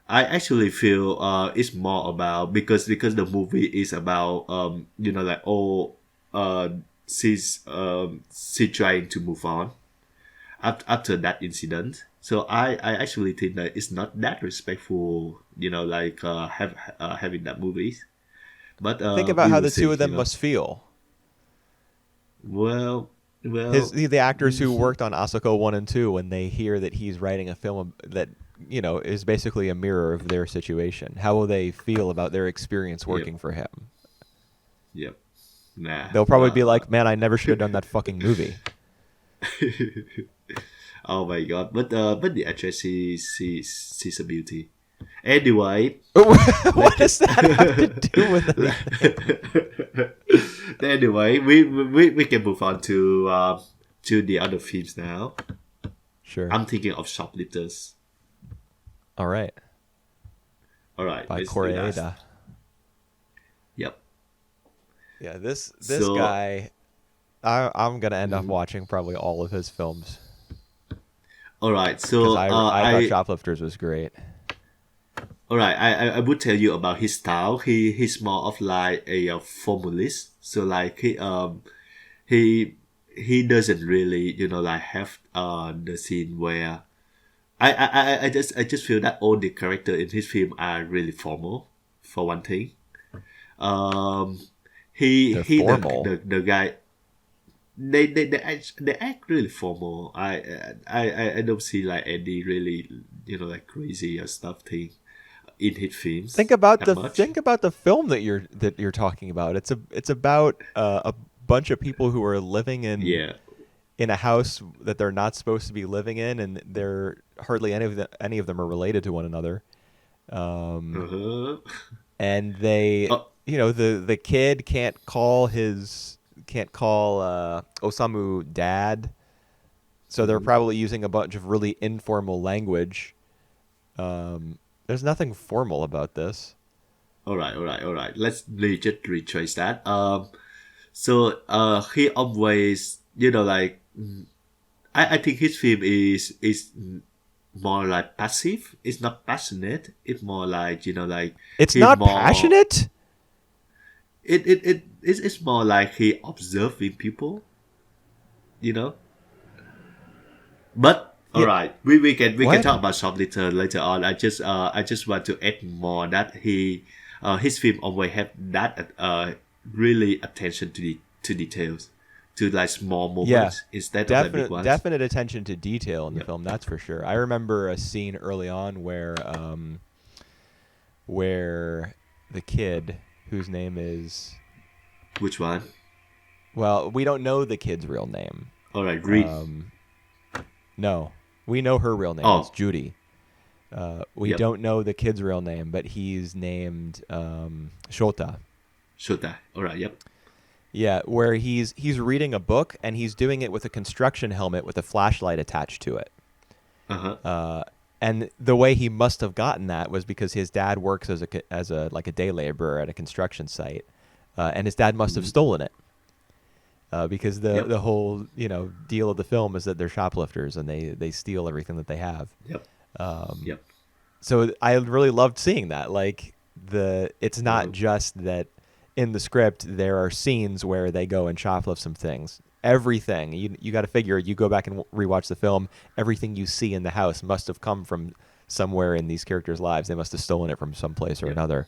I actually feel it's more about because the movie is about like oh she's trying to move on after that incident. So I actually think that it's not that respectful, like having that movie. But Think about we how will the two see, of them must feel. Well, well, The actors who worked on Asako 1 and 2, when they hear that he's writing a film that is basically a mirror of their situation, how will they feel about their experience yep, working for him? yep, nah, They'll probably be like, man, I never should have done that fucking movie. oh my god! But the actress she's a beauty. Anyway, What let does that have to do with anything? anyway, we can move on to the other films now. Sure. I'm thinking of Shoplifters. All right. All right, By let's do that. Koreeda. Yep. Yeah, this So, guy, I'm gonna end up watching probably all of his films all right. because So, I thought Shoplifters was great. all right. I would tell you about his style. He's more of like a formalist. So like he he doesn't really like have the scene where I just feel that all the character in his film are really formal for one thing. Um, They're he formal. the guy they act really formal. I don't see like any really like crazy or stuff thing in his films that much. Think about the film that you're talking about. It's about a bunch of people who are living Yeah. in a house that they're not supposed to be living in, and they're hardly any of them are related to one another. Um, Uh-huh. and they, Oh, the kid can't call Osamu dad, so they're probably using a bunch of really informal language. There's nothing formal about this. all right, all right, all right. Let's just retrace that. So he always like I think his film is more like passive. It's not passionate. It's more like like It's he not more passionate. it's more like he observing people. You know. But all Yeah. right, we can What? talk about Shoplifter later on. I just want to add more that his film always have that really attention to details, to like small Yeah. moments instead of like big Definite ones. definite attention to detail in the Yep. film, that's for sure. I remember a scene early on where the kid whose name is, Which one? well, we don't know the kid's real name. All right, read. Um, no, we know her real name. It's Oh, Judy. We yep. don't know the kid's real name, but he's named Shota. Shota. All right, yep. Yeah, where he's reading a book and he's doing it with a construction helmet with a flashlight attached to it. Uh huh. And the way he must have gotten that was because his dad works as a like a day laborer at a construction site, and his dad must have stolen it. Because Yep. the whole deal of the film is that they're shoplifters and they steal everything that they have. Yep. Yep. So I really loved seeing that. Like it's not Uh-huh. just that in the script there are scenes where they go and shoplift some things. Everything you got to figure. You go back and rewatch the film. Everything you see in the house must have come from somewhere in these characters' lives. They must have stolen it from some place or Yep. another.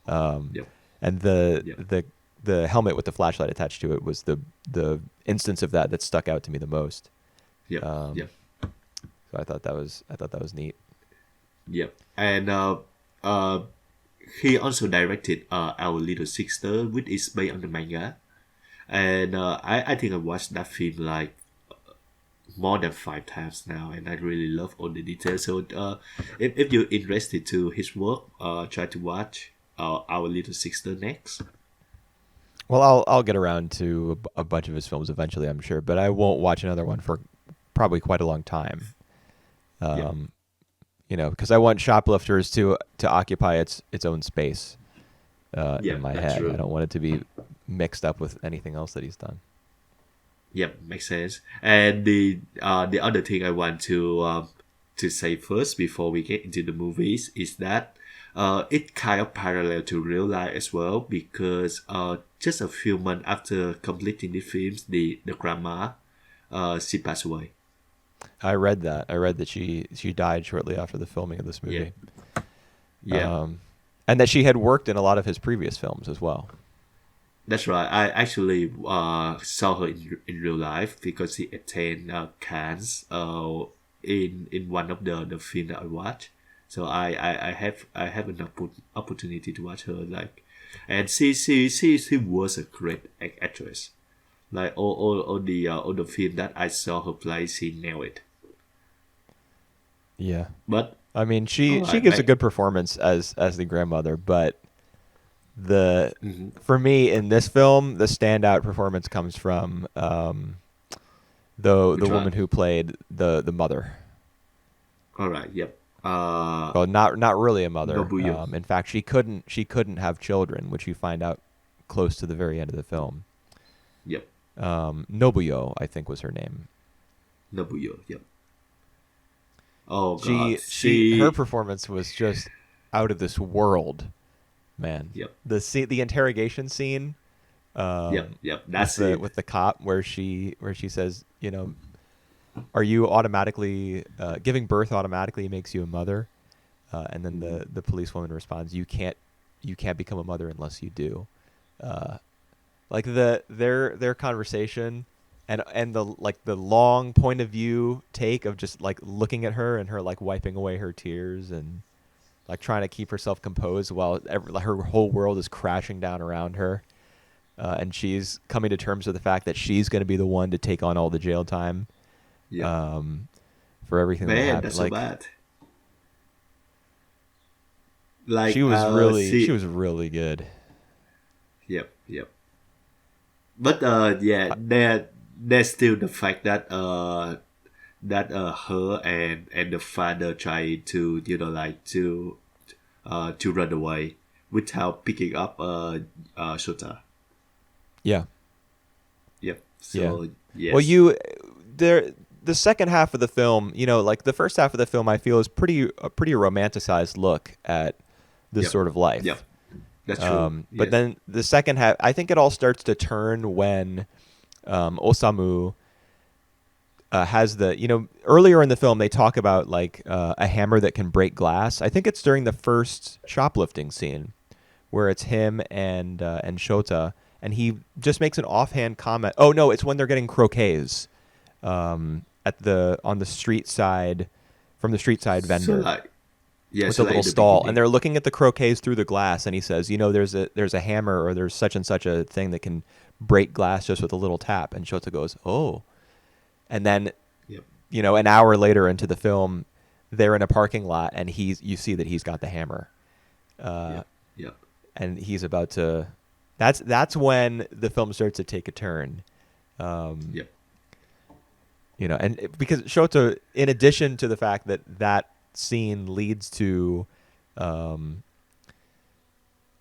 Um, Yep. and Yep. the helmet with the flashlight attached to it was the instance of that stuck out to me the most. Yep. Um, Yep. so I thought that was neat. Yep. And uh, he also directed Our Little Sister, which is based on the manga. And I think I watched that film like more than 5 times now, and I really love all the details. So if you're interested to his work, try to watch Our Little Sister next. Well, I'll get around to a bunch of his films eventually, I'm sure, but I won't watch another one for probably quite a long time. Yeah. Um, because I want Shoplifters to occupy its own space Yeah, in my that's head. I true. don't want it to be mixed up with anything else that he's done. Yep, makes sense. And the other thing I want to say first before we get into the movies is that it kind of parallel to real life as well, because just a few months after completing the films, the grandma she passed away. I read that. I read that she died shortly after the filming of this Yeah, movie, yeah, and that she had worked in a lot of his previous films as well. that's right. I actually saw her in real life because she attended Cannes in one of the film that I watched. So I have an opportunity to watch her, like, and she was a great actress. Like all the film that I saw her play, she nailed it. Yeah, But I mean all she right, gives a mate. good performance as the grandmother, but the Mm-hmm. for me in this film the standout performance comes from the Which woman one? who played the mother. All right. Yep. Well, not really a mother. Nobuyo. In fact, she couldn't have children, which you find out close to the very end of the film. Yep. Nobuyo, I think, was her name. Nobuyo. Yep. Oh God. Her She. performance was just out of this world, man. Yep. The interrogation scene, Yep. Yep. with That's the it. with the cop where she says, are you automatically giving birth automatically makes you a mother? And then the policewoman responds, you can't become a mother unless you do. Like their conversation and the long point of view take of just like looking at her and her like wiping away her tears and like trying to keep herself composed while like, her whole world is crashing down around her. And she's coming to terms with the fact that she's going to be the one to take on all the jail time Yep. um, for everything that Man, happened. that's so Like bad. Like she she. was really good. Yep. Yep. But yeah, there's still the fact that her and the father tried to like to run away without picking up Shota. Yeah, Yep. yeah. So Well, yes. the second half of the film, like the first half of the film, I feel is a pretty romanticized look at this Yep. sort of life. Yep. That's true. But Yes. then the second half, I think it all starts to turn when Osamu has the, earlier in the film they talk about like a hammer that can break glass. I think it's during the first shoplifting scene where it's him and Shota, and he just makes an offhand comment. Oh no, it's when they're getting croquets at the on the street side from the street side So vendor like, yeah, with the so like little in the stall, and beginning. they're looking at the croquets through the glass, and he says, there's a hammer or there's such and such a thing that can break glass just with a little tap, and Shota goes, oh, and then Yep, an hour later into the film, they're in a parking lot, and you see that he's got the hammer, yep, yep, and he's about to. That's when the film starts to take a turn. Um, yep. because Shota, in addition to the fact that that scene leads to, um,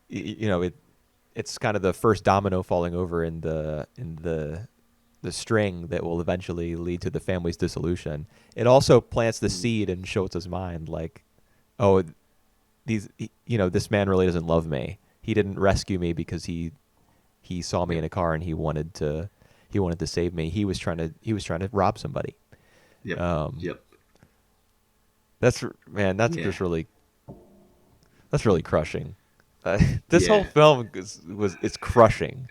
it's kind of the first domino falling over in the string that will eventually lead to the family's dissolution. It also plants the Mm, seed in Shota's mind, like, oh, this man really doesn't love me. He didn't rescue me because he saw me in yep, a car and he wanted to save me. He was trying to rob somebody. yep, Um, yep. that's man, Yeah, that's really crushing. This whole yeah. film is crushing.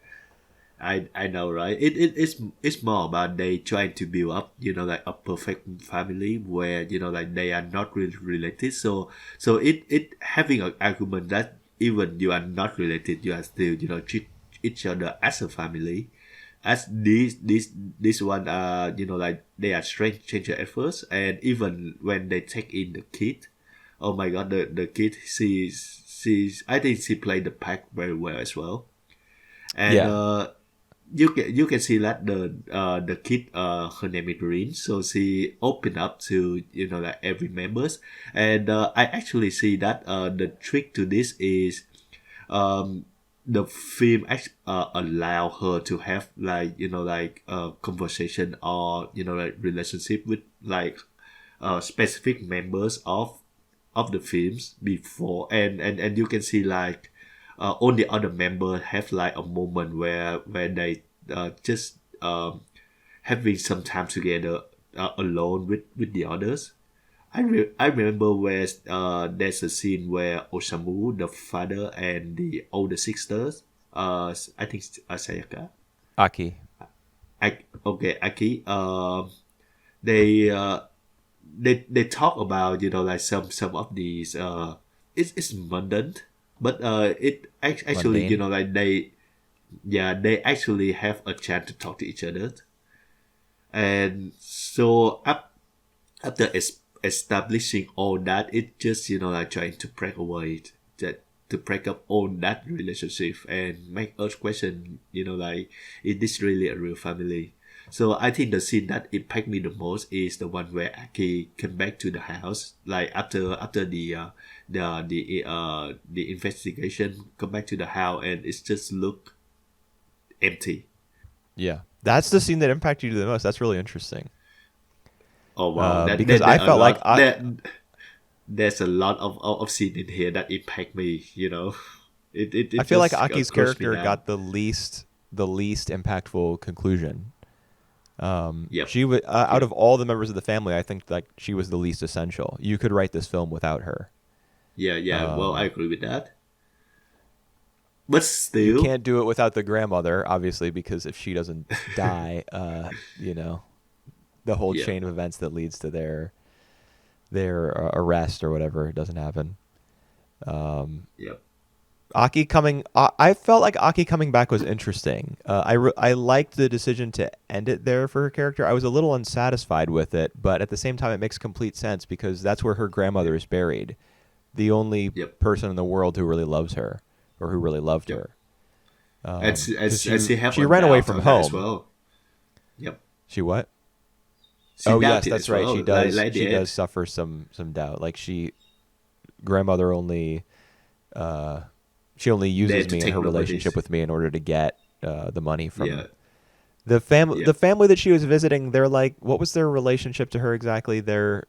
I know, right? It's more about they trying to build up, like a perfect family where like they are not really related. So it having an argument that even you are not related, you are still treat each other as a family. As this one, like they are stranger at first, and even when they take in the kid, oh my god, the kid, she's I think she played the part very well as well. And Yeah, you can see that the kid, her name is Green, so she opened up to like every members. And I actually see that the trick to this is, um the film allow her to have like like conversation or like relationship with like specific members of the films before. And you can see like all the other members have like a moment where they just having some time together, alone with the others. I remember where there's a scene where Osamu, the father, and the older sisters, I think Sayaka, Aki. okay, Aki, they they talk about like some of these, it's mundane, but actually Mundane. like they actually have a chance to talk to each other. And so after establishing all that, it just like trying to break away that to break up all that relationship and make us question, like, is this really a real family? So I think the scene that impact me the most is the one where Aki came back to the house, like after the investigation, come back to the house, and it's just look empty. Yeah, that's the scene that impacted you the most. That's really interesting. Oh wow, Because I felt like there's a lot of scene in here that impact me. I It feel like just Aki's crushed me character down. got the least impactful conclusion. Yep. She was out Yep. of all the members of the family, I think like she was the least essential. You could write this film without her. Yeah. Yeah. Well, I Um, agree with that. But you still, can't do it without the grandmother, obviously, because if she doesn't die, you know, the whole yeah. chain of events that leads to their arrest or whatever doesn't happen. Um, Yep. I felt like Aki coming back was interesting. I liked the decision to end it there for her character. I was a little unsatisfied with it, but at the same time, it makes complete sense because that's where her grandmother Yep. is buried, the only Yep. person in the world who really loves her or who really loved Yep. her. And Because and she have she a ran away doubt from on that as home. well. Yep. She what? She Oh yes, doubted that's as right. well. She does. Like She the does end. suffer some doubt. Like grandmother only uh, she only There uses to me in take her relationship liberties. with me in order to get the money from Yeah. the family. The Yep. family that she was visiting. They're like, what was their relationship to her exactly? The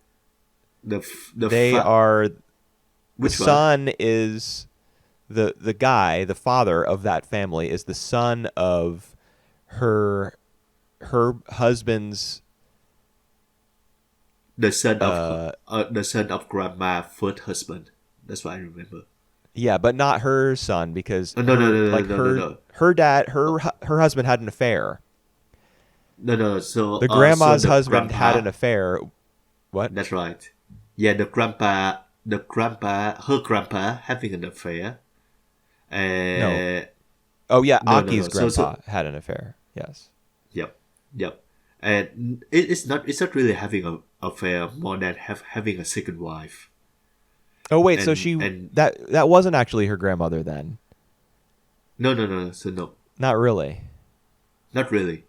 They are the which one? son is the guy, the father of that family is the son of her husband's Uh, the son of grandma first husband. That's what I remember. yeah, but not her son because No, no, no, no, like no, no, no. her dad Oh, her husband had an affair. no, no. So, The so grandma's the husband had grandpa. an affair. What? That's right. Yeah, her grandpa having an affair. No. Uh, Oh yeah, no, no, Aki's no. So, grandpa had an affair. Yes. yep, yep. And it's not really having a affair more than having a second wife. Oh wait, so And she and that wasn't actually her grandmother then. no, no, no. So no, Not really. not really.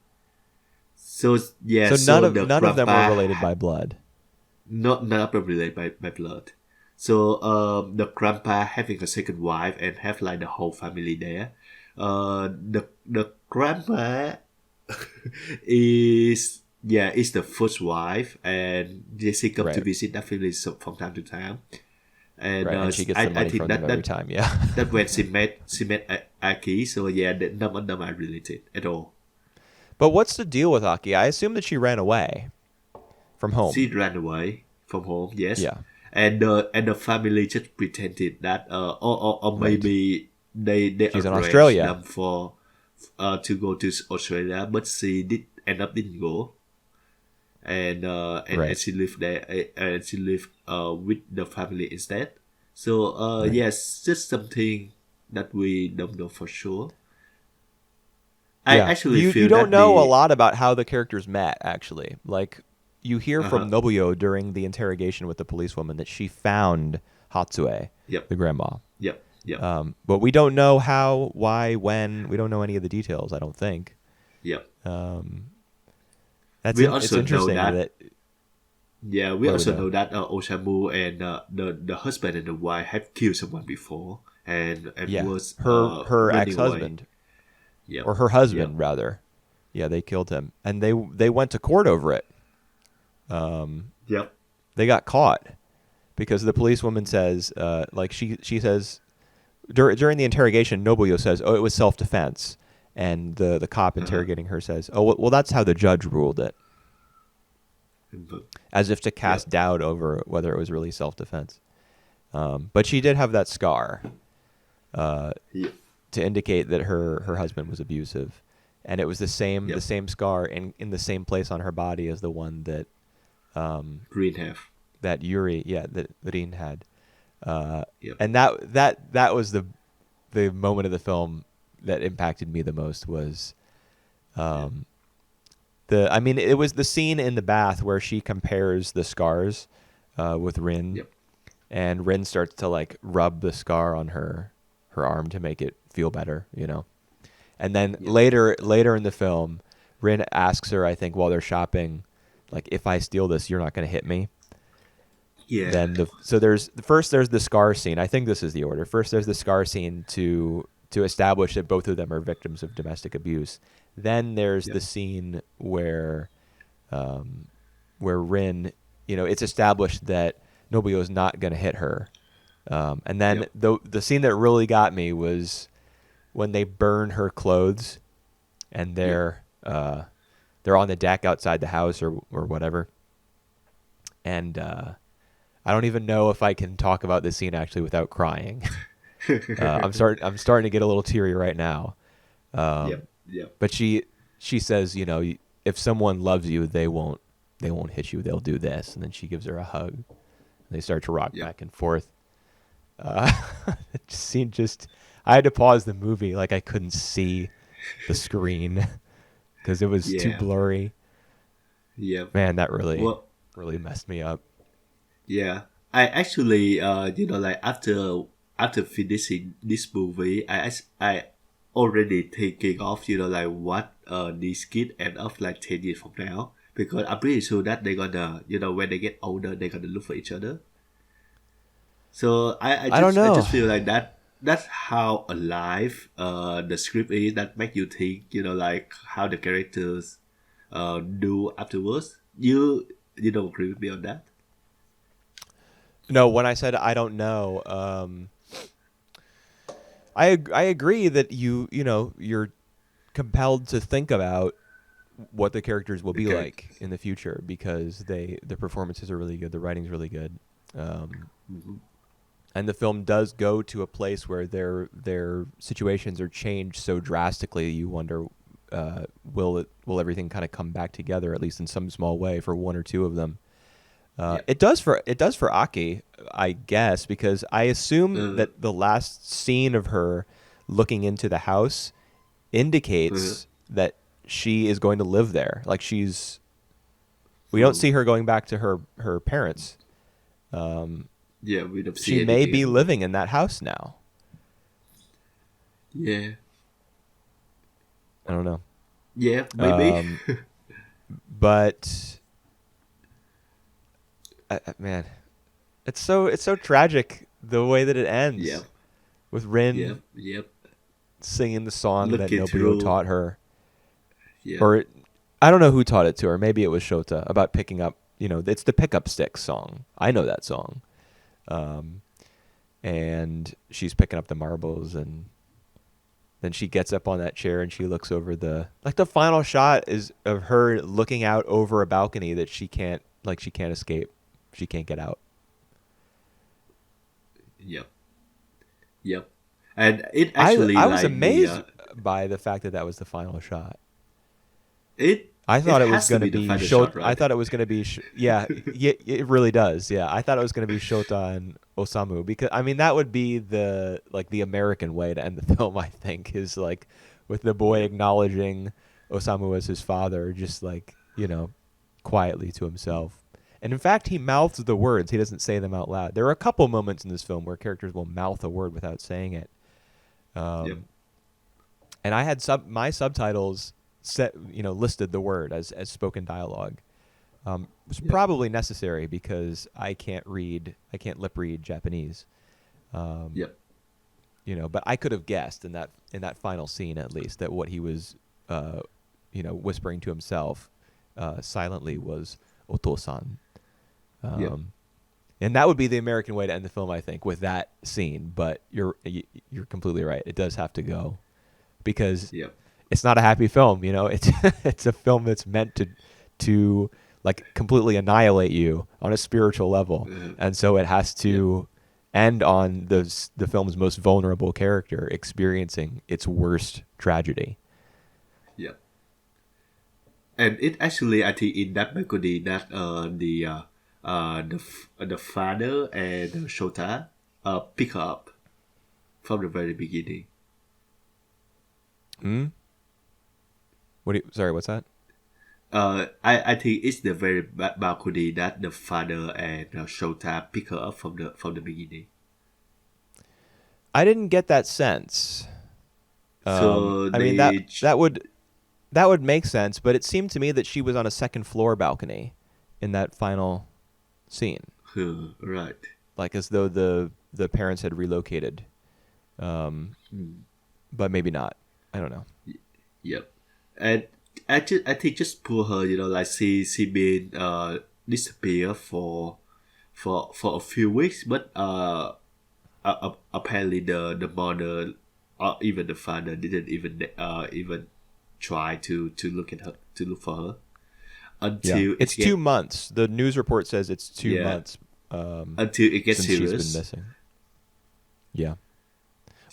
So yeah, So so the none of them were grandpa related by blood. not none of related by blood. So the grandpa having a second wife and have like the whole family there. The grandma is the first wife, and she come to Right. visit that family from time to time. And Right. And she gets the I money think from them every time. Yeah. that when she met Aki, so yeah, none of them are related at all. But what's the deal with Aki? I assume that she ran away from home. She ran away from home, yes, Yeah. and the family just pretended that or Right. maybe they She's in arranged Australia. them for to go to Australia, but she didn't go, and Right. she lived there, and she lived with the family instead. So Right. yes, just something that we don't know for sure. I Yeah. actually You feel don't that know a the lot about how the characters met actually. Like you hear uh huh from Nobuyo during the interrogation with the policewoman that she found Hatsue, yep the grandma. yep yep But we don't know how, why, when. We don't know any of the details. I don't think. yep. Um, We it's also know interesting that that. Yeah, we What do we also know? know that Osamu and the husband and the wife have killed someone before and Yeah, was her ex running away. husband Yep, or her yep, husband rather. Yeah, they killed him, and they went to court over it. Um, yep, they got caught because the policewoman says, like she says during the interrogation, Nobuyo says, "Oh, it was self defense," and the cop uh-huh. interrogating her says, "Oh, well, that's how the judge ruled it," But- as if to Yep, cast doubt over whether it was really self defense. But she did have that scar uh, yep, to indicate that her husband was abusive, and it was the yep. same scar in the same place on her body as the one that Green half. that Yuri, yeah, that Rin had. Uh, Yep, and that was the moment of the film that impacted me the most was yep, um, I mean it was the scene in the bath where she compares the scars with Rin, yep, and Rin starts to like rub the scar on her arm to make it feel better, and then yep. later in the film, Rin asks her, I think while they're shopping, like, if I steal this, you're not going to hit me. Yeah, Then there's the scar scene. I think this is the order. First there's the scar scene to establish that both of them are victims of domestic abuse. Then there's yep, the scene where Rin, it's established that Nobuyo is not going to hit her. And then yep, the scene that really got me was when they burn her clothes and yep. they're on the deck outside the house or whatever. And I don't even know if I can talk about this scene actually without crying. I'm starting to get a little teary right now. Yep, yep, But she says, if someone loves you, they won't hit you. They'll do this, and then she gives her a hug. And they start to rock yep. back and forth. Uh, I had to pause the movie, like I couldn't see the screen because it was too Yeah, blurry. yep. Man, that really Well, really messed me up. yeah. I actually, like after finishing this movie, I already thinking of like what these kids end up like 10 years from now, because I'm pretty sure that they're gonna when they get older they're gonna look for each other. So I don't I know. just feel like that's how alive the script is, that make you think like how the characters do afterwards. You don't agree with me on that? No, when I said I don't know, I agree that you're compelled to think about what the characters will The be character. like in the future, because the performances are really good, the writing's really good, Mhm. and the film does go to a place where their situations are changed so drastically. You wonder, will everything kind of come back together, at least in some small way, for one or two of them. Yeah. It does for Aki, I guess, because I assume Uh, that the last scene of her looking into the house uh, indicates that she is going to live there. Like, we don't oh, see her going back to her parents. yeah, we don't She see may anything be about it. living in that house now. Yeah. I don't know. Yeah, maybe. Um, but man, it's so tragic the way that it Yeah. ends, with Yep. Rin Yep. singing the song that Looking Nobuo through. taught her, Yeah. or I don't know who taught it to her. Maybe it was Shota, about picking up. It's the pickup stick song. I know that song. Um, and she's picking up the marbles, and then she gets up on that chair and she looks over the final shot is of her looking out over a balcony that she can't escape. She can't get out. Yep. Yep. And it I actually I was like the amazed by the fact that that was the final shot. it I it thought it was has to going to be the be final shot, I right? thought it was going to be yeah, yeah, it really does. Yeah, I thought it was going to be Shota and Osamu, because I mean that would be the American way to end the film, I think, is like with the boy Yep. acknowledging Osamu as his father, just like, quietly to himself. And in fact, he mouths the words. He doesn't say them out loud. There are a couple moments in this film where characters will mouth a word without saying it. Yep. Um, and I had my subtitles set, listed the word as spoken dialogue. It's Yep. probably necessary because I can't lip read Japanese. Um, Yep. but I could have guessed in that final scene, at least, that what he was, whispering to himself, silently, was Otosan. Yep. Um, and that would be the American way to end the film, I think, with that scene. But you're completely right. It does have to go, because Yep. it's not a happy film. It's it's a film that's meant to like completely annihilate you on a spiritual level, Uh, and so it has yep. to end on the film's most vulnerable character experiencing its worst tragedy. Yep. And it actually, I think, in that melody that the father and Shota pick up from the very beginning. Hmm? Sorry, what's that? I think it's the very balcony that the father and Shota pick her up from the beginning. I didn't get that sense. So I mean that would make sense, but it seemed to me that she was on a second floor balcony in that final scene, right. like as though the parents had relocated, um, Mm, but maybe not. I don't know. yep. And I think just poor her, like she been disappear for a few weeks, but apparently the mother or even the father didn't even try to look at her, to look for her Yeah, until it's it 2 months. The news report says it's two yeah months until it gets since she's been serious. missing. Yeah.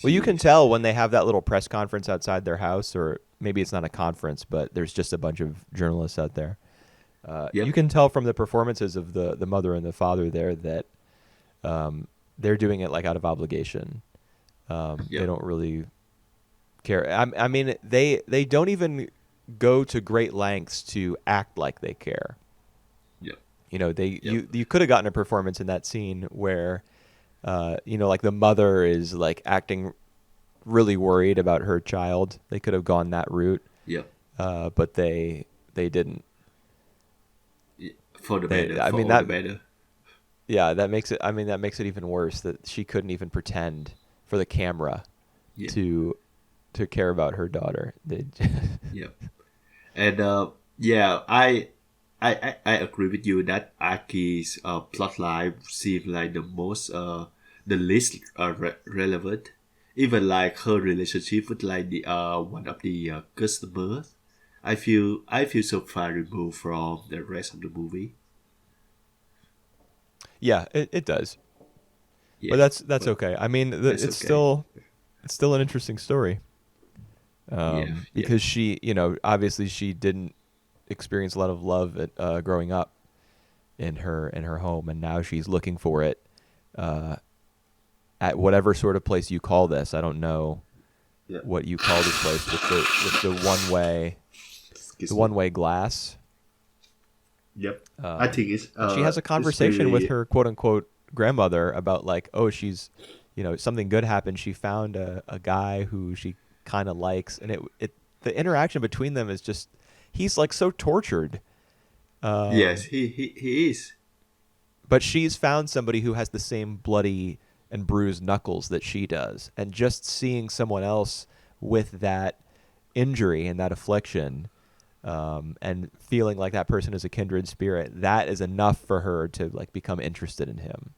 Well, you can She tell when they have that little press conference outside their house, or maybe it's not a conference, but there's just a bunch of journalists out there. You Yep. can tell from the performances of the mother and the father there that they're doing it like out of obligation. They Yep. don't really care. I mean, they don't even go to great lengths to act like they care. Yep. They Yep. you could have gotten a performance in that scene where, like the mother is like acting really worried about her child. They could have gone that route, Yep. but they didn't. For the They, better, I for mean all the that, better. yeah, that makes it. I mean that makes it even worse that she couldn't even pretend for the camera Yeah. to care about her daughter. They, Yep. And yeah, I agree with you that Aki's plotline seems like the least relevant. Even like her relationship with like the one of the customers, I feel so far removed from the rest of the movie. Yeah, it does. But Yeah, that's but okay. I mean, that's okay. it's still an interesting story. Yeah, yeah, Because she, obviously she didn't experience a lot of love growing up in her home, and now she's looking for it uh, at whatever sort of place you call this. I don't know yeah. what you call this place with the Excuse me. one way glass. Yep. I think And she has a it's conversation with really her quote unquote grandmother about like, oh, she's, something good happened. She found a guy who she kind of likes, and it the interaction between them is just he's like so tortured. yes, Um, he is. but she's found somebody who has the same bloody and bruised knuckles that she does, and just seeing someone else with that injury and that affliction, and feeling like that person is a kindred spirit, that is enough for her to like become interested in him.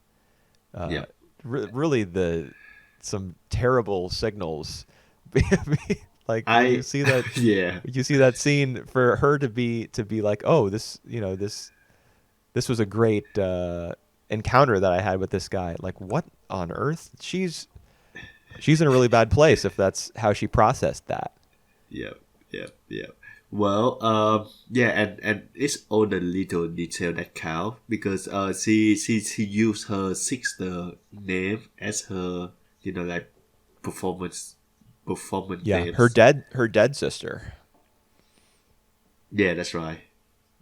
Uh, Yep. really, the some terrible signals. Like I yeah. you see that scene for her to be like, oh, this was a great encounter that I had with this guy. Like, what on earth? She's in a really bad place if that's how she processed that. Yep. Yep. Yep. Well, yeah, and it's all the little detail that count because she used her sister name as her like performance Yeah, names. her dead sister. Yeah, that's right.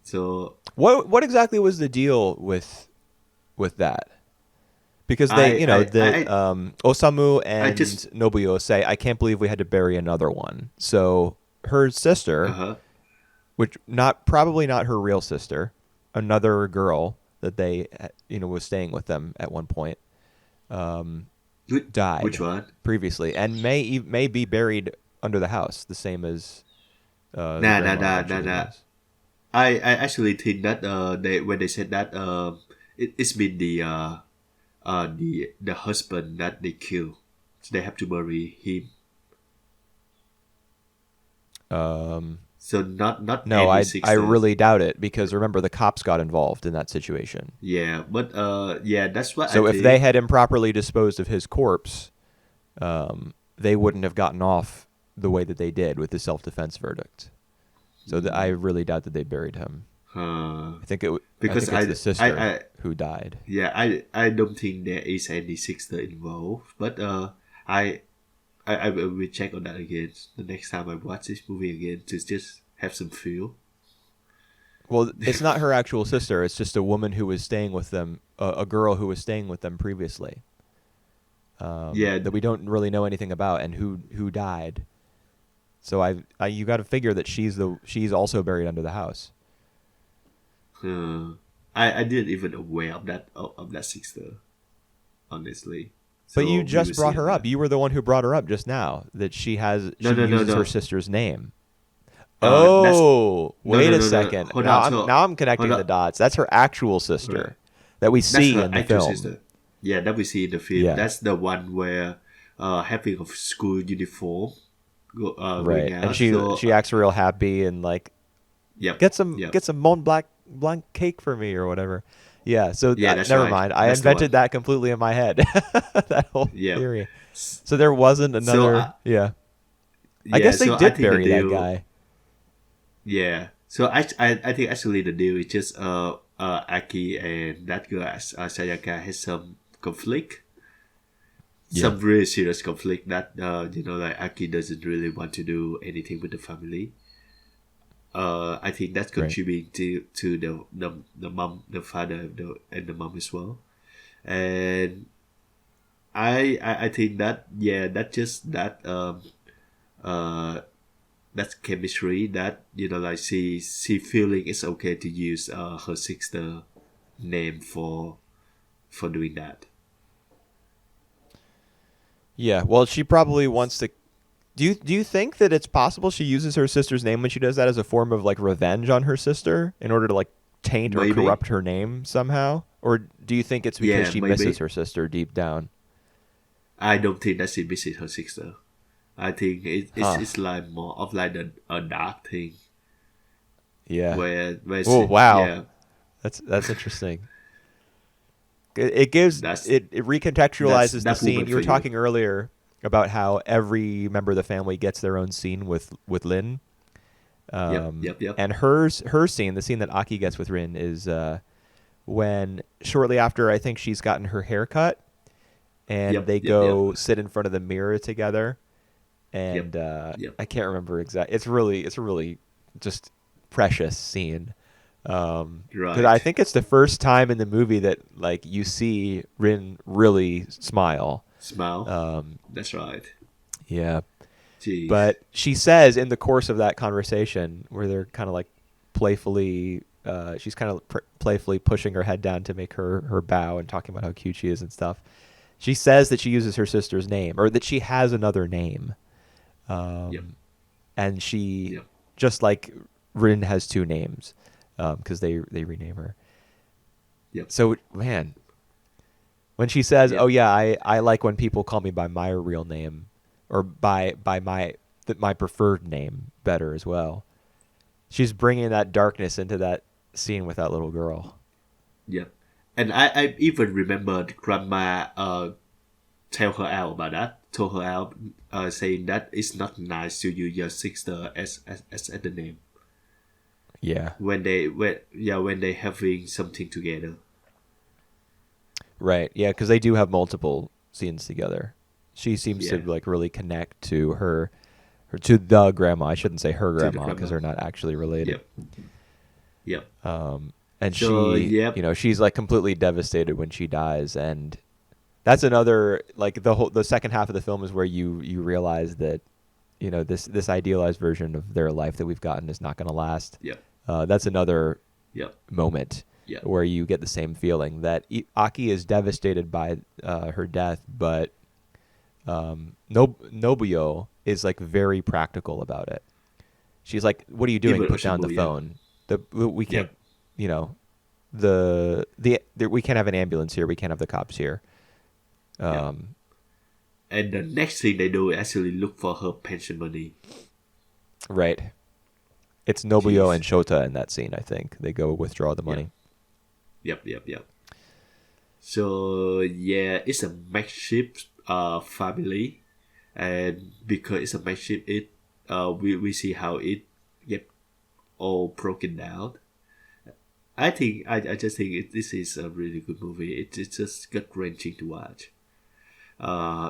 So What exactly was the deal with that? Because they, I I that I Osamu I and just Nobuo say, I can't believe we had to bury another one. So her sister, uh-huh. which probably not her real sister, another girl that they was staying with them at one point, um, Which died one? previously and may be buried under the house, the same as the Nah, nah, grandma nah, nah, eventually nah. was. I actually think that they when they said that it's been the husband that they kill, so they have to bury him. Um, So not no, any I sisters. really doubt it because remember the cops got involved in that situation. Yeah, but yeah, that's what I So if they think. had improperly disposed of his corpse, they wouldn't have gotten off the way that they did with the self-defense verdict. So I Mm, really doubt that they buried him. I because think it's the sister I who died. yeah I don't think there is any sister involved. But I I will check on that again the next time I watch this movie again to just have some feel. Well, it's not her actual sister. It's just a woman who was staying with them, a girl who was staying with them previously, Yeah, that we don't really know anything about, and who died. So you got to figure that she's also buried under the house. uh, I didn't even aware of that sister, honestly. But you So we will just see brought on her up. that. You were the one who brought her up just now that No, she no, no, uses her no. sister's name. That's Oh, no, wait no, a no, no. second. Hold on. So Now I'm hold connecting the on. dots. That's her actual Right. sister that we That's see her in the actual film. sister. Yeah, that we see in the film. Yeah, That's the one where having a school uniform going right. And out. So she acts real happy and like yep, yep. get some Mont Blanc cake for me or whatever. Yeah. So Yeah, that's never right. mind. I That's the one. invented that completely in my head. That whole Yep. theory. So there wasn't So another. Yeah. I yeah, guess they so I did think the bury that deal. guy. Yeah. So I think actually the deal is just Aki and that girl Sayaka has some conflict, Yeah. some really serious conflict that like Aki doesn't really want to do anything with the family. I think that's Right. contributing to the mom, the father, and the mom as well. And I think that yeah, that just uh that's chemistry that like she feeling it's okay to use her sister name for doing that. Yeah. Well, she probably wants to. Do you think that it's possible she uses her sister's name when she does that as a form of like revenge on her sister in order to like taint or Maybe. corrupt her name somehow? Or do you think it's because Yeah, she misses maybe. her sister deep down? I don't think that she misses her sister. I think Huh. it's like more of like a dark thing. Yeah. where Oh she, wow, yeah, that's interesting. It gives that's it recontextualizes the that scene. woman You were for you. talking earlier about how every member of the family gets their own scene with Lin. Yep, yep, yep, And her scene, the scene that Aki gets with Rin, is when shortly after I think she's gotten her hair cut, and yep, they yep, yep, go sit in front of the mirror together, yep, and yep. I can't remember exact. It's a really just precious scene. Because I Right. think it's the first time in the movie that like you see Rin really smile. Smile. Um, That's right. yeah, Jeez. but she says in the course of that conversation where they're kind of like playfully, she's kind of playfully pushing her head down to make her bow and talking about how cute she is and stuff. She says that she uses her sister's name or that she has another name, Yep, and she yep, just like Rin has two names because they rename her. yep, So man, when she says, "Oh yep. yeah, I like when people call me by my real name or by my preferred name better as well." She's bringing that darkness into that scene with that little girl. Yep. And I even remember the grandma tell her out about that, told her out, saying that it's not nice to use your sister as the name Yeah. when they having something together. Right. Yeah, because they do have multiple scenes together. She seems to Yeah, like really connect to her to the grandma. I shouldn't say her to the grandma because grandma. they're not actually related. Yep, yep. And So she, yep, she's like completely devastated when she dies, and that's another like the second half of the film is where you realize that this idealized version of their life that we've gotten is not going to last. yep, That's another yep, moment yep, where you get the same feeling that Aki is devastated by her death, but Nobuyo is like very practical about it. She's like, "What are you doing? even Put down the Oshibuya. phone. We can't, Yep. you know, we can't have an ambulance here. We can't have the cops here." Yep. Um, And the next thing they do is actually look for her pension money. right. It's Nobuyo Jeez. and Shota in that scene. I think they go withdraw the Yep. money. Yep. Yep. Yep. So yeah, it's a makeshift family, and because it's a makeshift, we see how it get all broken down. I just think this is a really good movie. It's just gut wrenching to watch.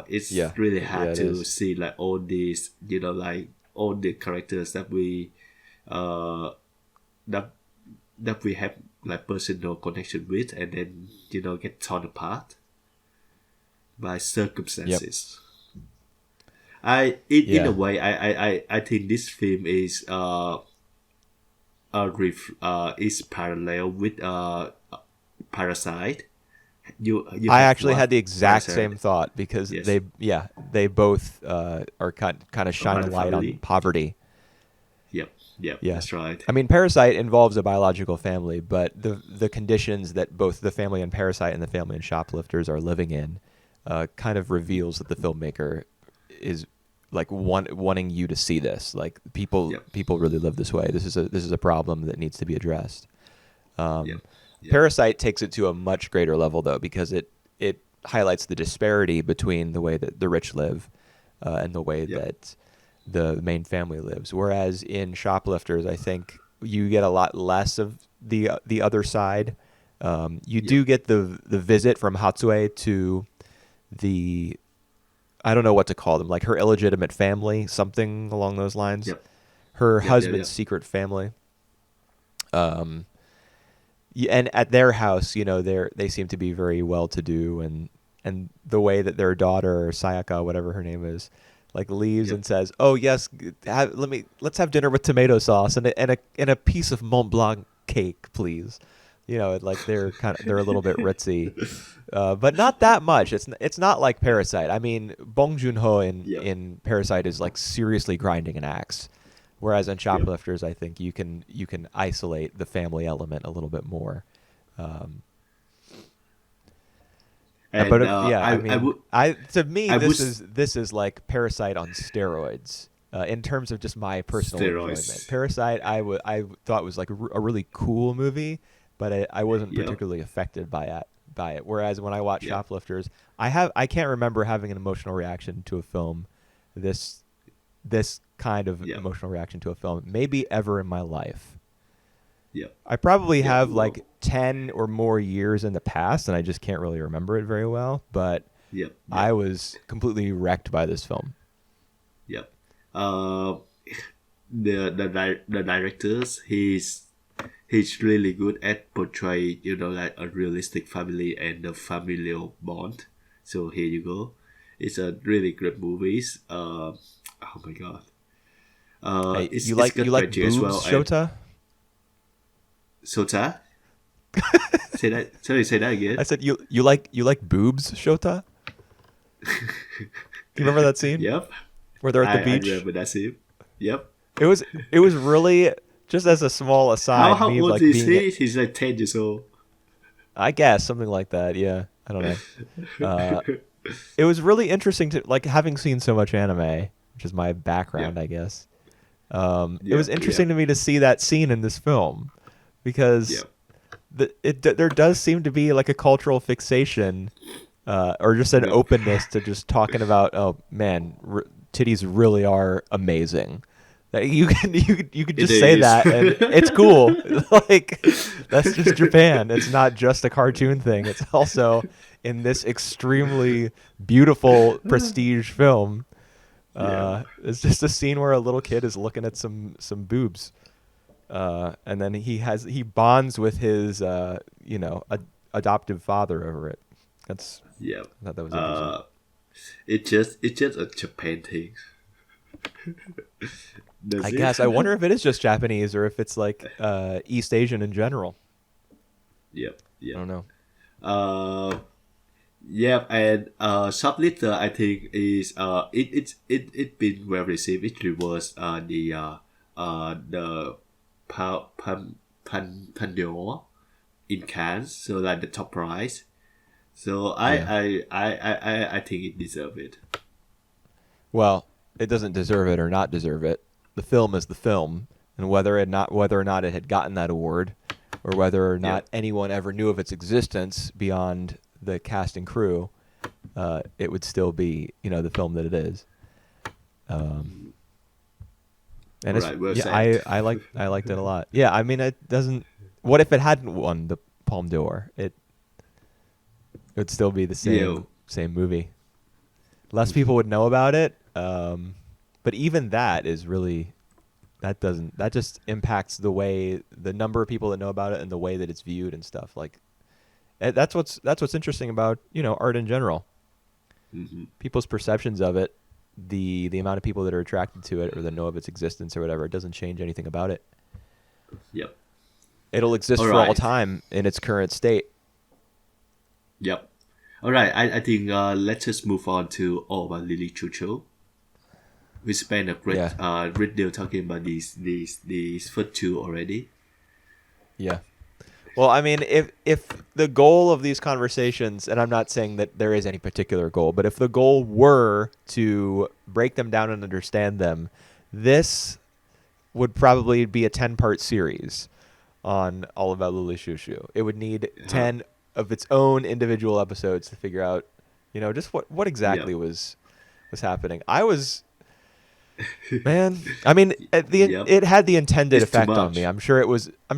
It's Yeah, really yeah, hard it to is. see like all these, like all the characters that uh, that we have like personal connection with, and then get torn apart by Yep. circumstances. In a Yeah. way, I think this film is parallel with Parasite. You I have actually what had the exact same Parasite? thought because Yes, they both are kind of shine about a the light on family. poverty. Yep, yep, Yeah. that's right. I mean, Parasite involves a biological family, but the conditions that both the family in Parasite and the family in Shoplifters are living in kind of reveals that the filmmaker is like wanting you to see this. Like Yep, people really live this way. This is a problem that needs to be addressed. yep, yep, Parasite takes it to a much greater level though because it highlights the disparity between the way that the rich live and the way yep, that the main family lives. Whereas in Shoplifters, I think you get a lot less of the other side. You yep, do get the visit from Hatsue to the I don't know what to call them, like her illegitimate family, something along those lines. yep, Her yep, yep, husband's yep, secret family. And at their house, they seem to be very well to do, and the way that their daughter Sayaka, whatever her name is, like leaves yep. and says, "Oh yes, let's have dinner with tomato sauce and a piece of Mont Blanc cake, please." Like they're a little bit ritzy, but not that much. It's not like Yeah, Parasite. I mean, Bong Joon Ho yep, in Parasite is like seriously grinding an axe. Whereas in yep. Shoplifters, I think you can isolate the family element a little bit more. Um, And yeah, I I mean, would to me I would this is like Parasite on steroids. in terms of just my personal enjoyment. Steroids. Parasite, I thought was like a really cool movie, but I wasn't Yep. particularly affected by it. Whereas when I watch Yep. Shoplifters, I can't remember having an emotional reaction to a film, this this kind of Yep. emotional reaction to a film, maybe ever in my life. Yep. I probably Yep. have Well. like 10 or more years in the past, and I just can't really remember it very well. But Yep. I Yep. was completely wrecked by this film. Yep. Uh, the directors, he's really good at portray, like a realistic family and the familial bond. So here you go. It's a really great movies. Oh my god. Hey, It's you got like Reggie as boobs, well and Shota? Sota. Say that. Sorry, say that I again. said you like boobs, Shota? Do you remember that scene Yep. where they're at the I beach? remember that scene. Yep. It was really, just as a small aside, How me old like is being, he? He's like 10 years old. I guess something like that. Yeah, I don't know. Uh, it was really interesting to like having seen so much anime, which is my background, Yep. I guess. It was Yep. interesting Yep. to me to see that scene in this film because Yep. there does seem to be like a cultural fixation or just an Yep. openness to just talking about, oh man, titties really are amazing. That you could It just say is. that and it's cool. Like that's just Japan. It's not just a cartoon thing. It's also in this extremely beautiful prestige film. Yeah. It's just a scene where a little kid is looking at some boobs, and then he bonds with his adoptive father over it. Yeah. I thought that was interesting. Uh, it's just a Japan thing. I Does it? guess I wonder if it is just Japanese or if it's like East Asian in general. Yep. I Yep. don't know. Uh, yeah, and Shoplifter, I think is it been well received. It was the Pandora in Cannes, so like the top prize. So Yeah. I think it deserves it. Well, it doesn't deserve it or not deserve it. The film is the film, and whether or not it had gotten that award, or whether or Yeah. not anyone ever knew of its existence beyond the cast and crew, it would still be the film that it is. Um, and All it's right. Well yeah, said. I liked it a lot. Yeah, I mean it doesn't. What if it hadn't won the Palme d'Or? It would still be the Yeah. same movie. Less people would know about it, but even that is really that just impacts the number of people that know about it and the way that it's viewed and stuff. Like that's what's interesting about art in general. Hmm. People's perceptions of it, the amount of people that are attracted to it or that know of its existence or whatever, it doesn't change anything about it. Yep. It'll exist All for all right. time in its current state. Yep. All right. I think let's just move on to all about Lily Chou-Chou. We spent a Yeah. great deal talking about these first two already. Yeah. Well, I mean, if the goal of these conversations, and I'm not saying that there is any particular goal, but if the goal were to break them down and understand them, this would probably be a 10-part series on all about Lily Chou-Chou. It would need Uh, 10 of its own individual episodes to figure out, just what yep. exactly was happening. Man, I mean, Yep. it had the intended It's too effect on me. much. I'm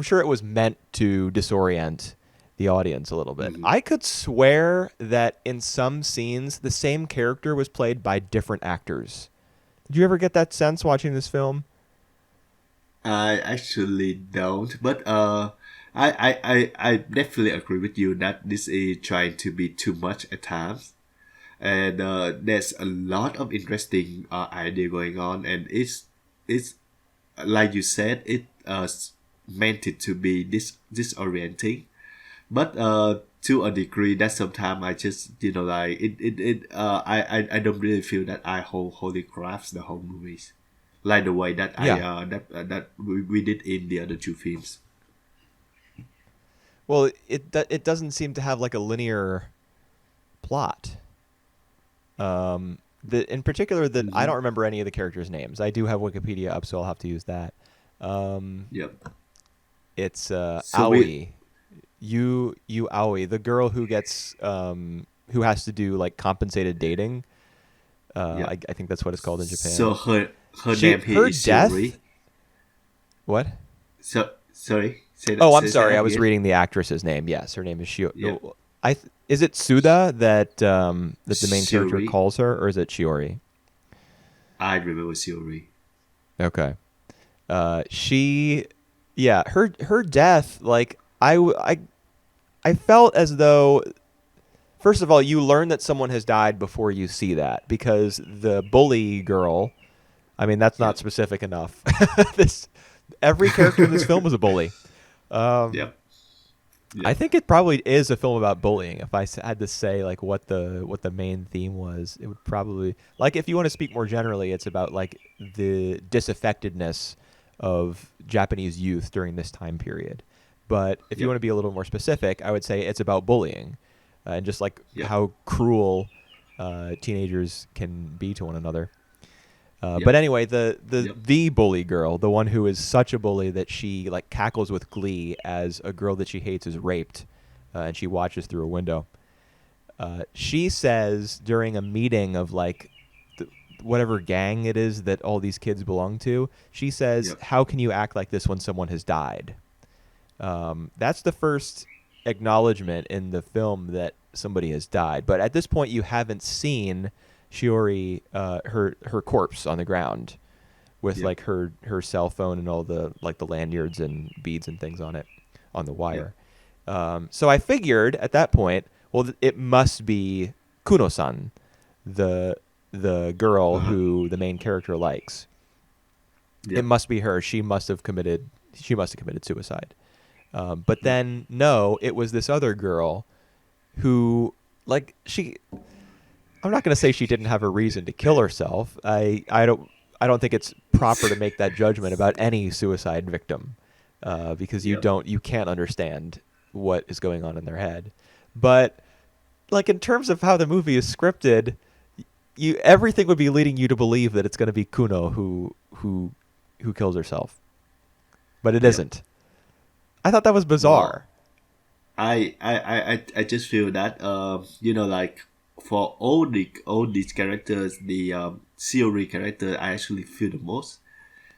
sure it was meant to disorient the audience a little bit. Hmm. I could swear that in some scenes the same character was played by different actors. Did you ever get that sense watching this film? I actually don't, but I definitely agree with you that this is trying to be too much at times, and there's a lot of interesting idea going on, and it's like you said, it meant it to be disorienting, but to a degree that sometimes I just like I don't really feel that I wholly grasp the whole movies like the way that Yeah. that we did in the other two films. Well, it doesn't seem to have like a linear plot. in particular, that I Mm-hmm. don't remember any of the characters' names. I do have Wikipedia up, so I'll have to use that. Um, Yep. it's So we. Aoi, you Aoi, the girl who gets who has to do like compensated dating. Yep. I think that's what it's called in So Japan. her name here Her is death. Shiori. What? So sorry, Oh, I'm say sorry. I that was again. reading the actress's name. Yes, her name is Shio. Yeah, No, is it Suda that that the main character Shiori. calls her, or is it Shiori? I remember Shiori. Okay. She, yeah, her death. Like I felt as though, first of all, you learn that someone has died before you see that, because the bully girl. I mean, that's not Yep. specific enough. this Every character in this film is a bully. Um, Yep. I Yep. think it probably is a film about bullying. If I had to say like what the main theme was, it would probably, like, if you want to speak more generally, it's about like the disaffectedness of Japanese youth during this time period. But if you want Yep. to be a little more specific, I would say it's about bullying, and just like Yep. how cruel teenagers can be to one another. But Yep. anyway, Yep. the bully girl, the one who is such a bully that she like cackles with glee as a girl that she hates is raped, and she watches through a window. She says during a meeting of like whatever gang it is that all these kids belong to, she says, Yep. "How can you act like this when someone has died?" That's the first acknowledgement in the film that somebody has died. But at this point, you haven't seen Shiori, her corpse on the ground with Yep. like her cell phone and all the like the lanyards and beads and things on it on the Yep. wire. So I figured at that point, well, it must be Kuno-san, the the girl Uh-huh. who the main character likes. It Yep. must be her. She must have committed suicide. But Yep. then no, it was this other girl who, like, she. I'm not going to say she didn't have a reason to kill herself. I don't think it's proper to make that judgment about any suicide victim, because Yep. you can't understand what is going on in their head. But like in terms of how the movie is scripted, you everything would be leading you to believe that it's going to be Kuno who kills herself, but it Yep. isn't. I thought that was Well, bizarre. I just feel that like for all these characters, the Theory character I actually feel the most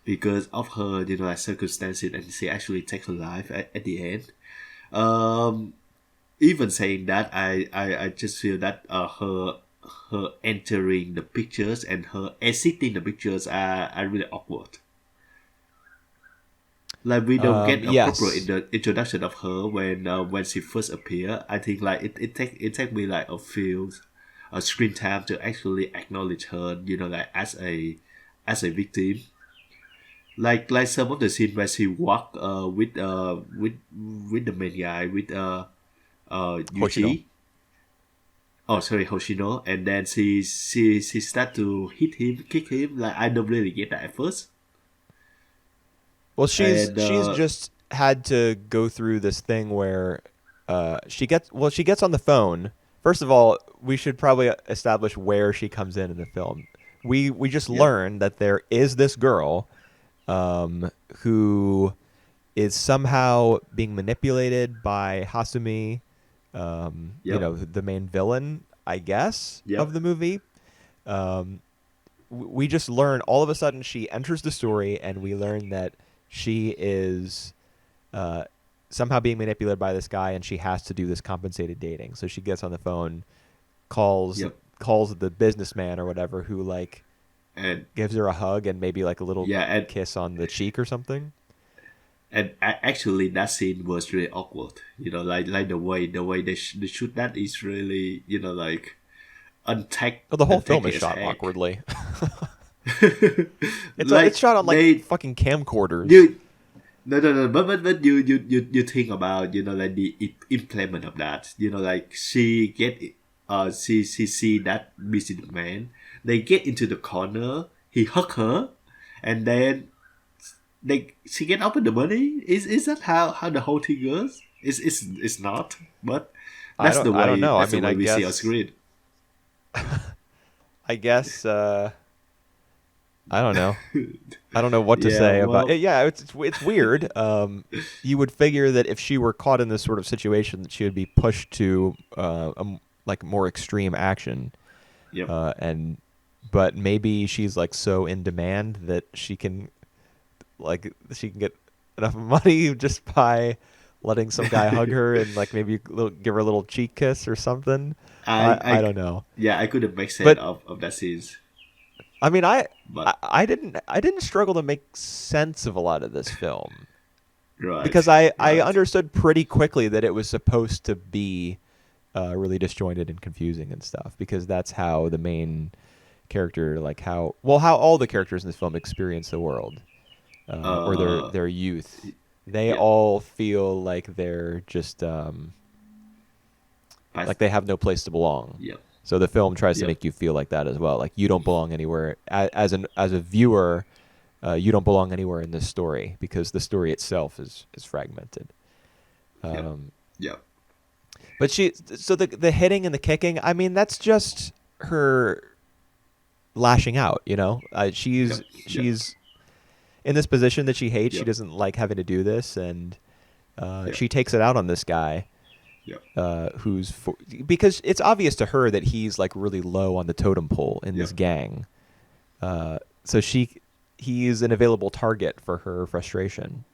because of her like circumstances, and she actually takes her life at the end. Um, Even saying that, I just feel that her entering the pictures and her exiting the pictures are really awkward. Like we don't get a proper Yes. introduction of her when she first appear. I think like it take me like a screen time to actually acknowledge her. Like as a victim. Like some of the scene where she walk with the main guy with Hoshino. Yuji. Oh, sorry, Hoshino, and then she start to hit him, kick him. Like I don't really get that at first, Well, and she's just had to go through this thing where she gets on the phone. First of all, we should probably establish where she comes in the film. We just yep, learn that there is this girl who is somehow being manipulated by Hasumi, yep, the main villain, I guess, of yep, the movie. Um, we just learn all of a sudden she enters the story, and we learn that she is uh, somehow being manipulated by this guy, and she has to do this compensated dating. So she gets on the phone, calls yep, calls the businessman or whatever, who like and gives her a hug and maybe like a little yeah, kiss on the cheek or something. actually that scene was really awkward. Like the way they shoot that is really like Well, the whole film untacky is as shot heck. awkwardly. It's Like shot on like they fucking camcorders. you no, but you think about like the implement of that. Like she see that businessman. They get into the corner. He hug her, and then she get up with the money. Is that how the whole thing goes? It's not, but I don't know. I that's the mean, way we see on screen. I guess I don't know. I don't know what to Yeah, say about well, it. Yeah, it's weird. You would figure that if she were caught in this sort of situation, that she would be pushed to like more extreme action. yep. And but maybe she's like so in demand that she can get enough money just by letting some guy hug her and like maybe give her a little cheek kiss or something. I I don't know. yeah, I couldn't make sense But of that scenes, I mean, but I didn't struggle to make sense of a lot of this film because right, I right. understood pretty quickly that it was supposed to be really disjointed and confusing and stuff because that's how the main character how all the characters in this film experience the world or Uh, their youth. They yeah, all feel like they're just past, like they have no place to belong. yep, So the film tries to yep, make you feel like that as well. Like you don't belong anywhere. As a viewer, you don't belong anywhere in this story because the story itself is fragmented. yep, Um, yep, but so the hitting and the kicking. I mean, that's just her lashing out. You know, yep, yep, she's in this position that she hates. She yep, doesn't like having to do this, and yep, she takes it out on this guy yep, because it's obvious to her that he's like really low on the totem pole in this yep. gang. So he's an available target for her frustration.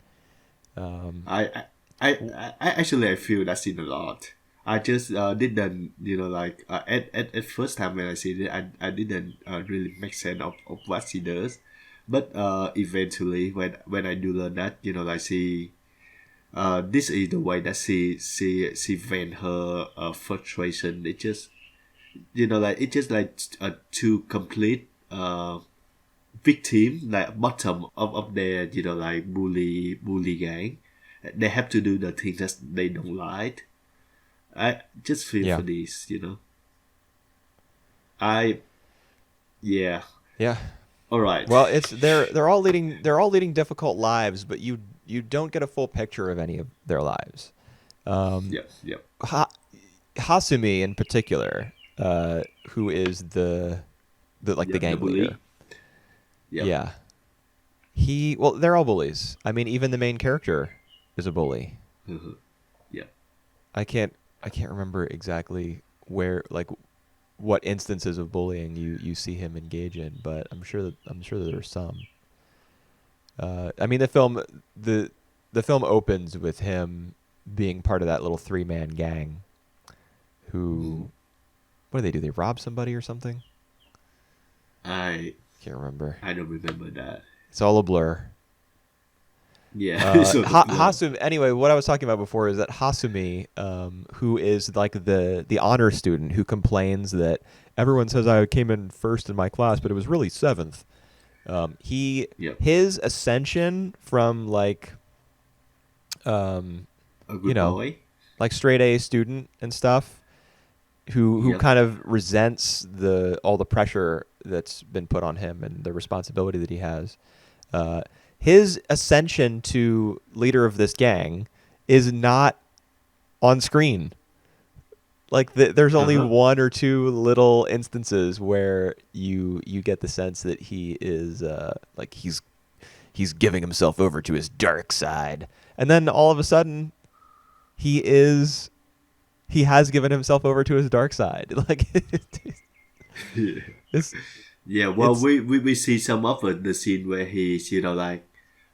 Um, I, I actually I feel that scene a lot. I just didn't, like at first time when I see it, I didn't really make sense of what she does, but eventually when I do learn that, like this is the way that she vent her frustration. It just like it's just like two complete victim like bottom of their like bully gang. They have to do the things that they don't like. I just feel yeah, for this, I yeah. yeah. All right. Well, it's they're all leading difficult lives, but you don't get a full picture of any of their lives. Um, Yep. Yep. ha- Hasumi in particular, who is the Yep. The gang leader. bully. Yep. Yeah, they're all bullies. I mean, even the main character is a bully. Uh-huh. Yep. I can't I can't remember exactly where like what instances of bullying you see him engage in, but I'm sure that there's some. I mean, the the film opens with him being part of that little 3-man gang. Mm-hmm. Who what do they do? They rob somebody or something? I Can't remember. I don't remember that. It's all a blur. Yeah. Sort of blur. Hasumi. Anyway, what I was talking about before is that Hasumi, who is like the honor student who complains that everyone says I came in first in my class, but it was really seventh. Yep. His ascension from like, um, A you good know, boy. like straight A student and stuff, who Yep. kind of resents the all the pressure that's been put on him and the responsibility that he has. Uh, his ascension to leader of this gang is not on screen. Like there's Uh only huh. one or two little instances where you get the sense that he is like he's giving himself over to his dark side, and then all of a sudden he is he has given himself over to his dark side. Like Yeah. it's Yeah. Well, it's we see some of the scene where he's like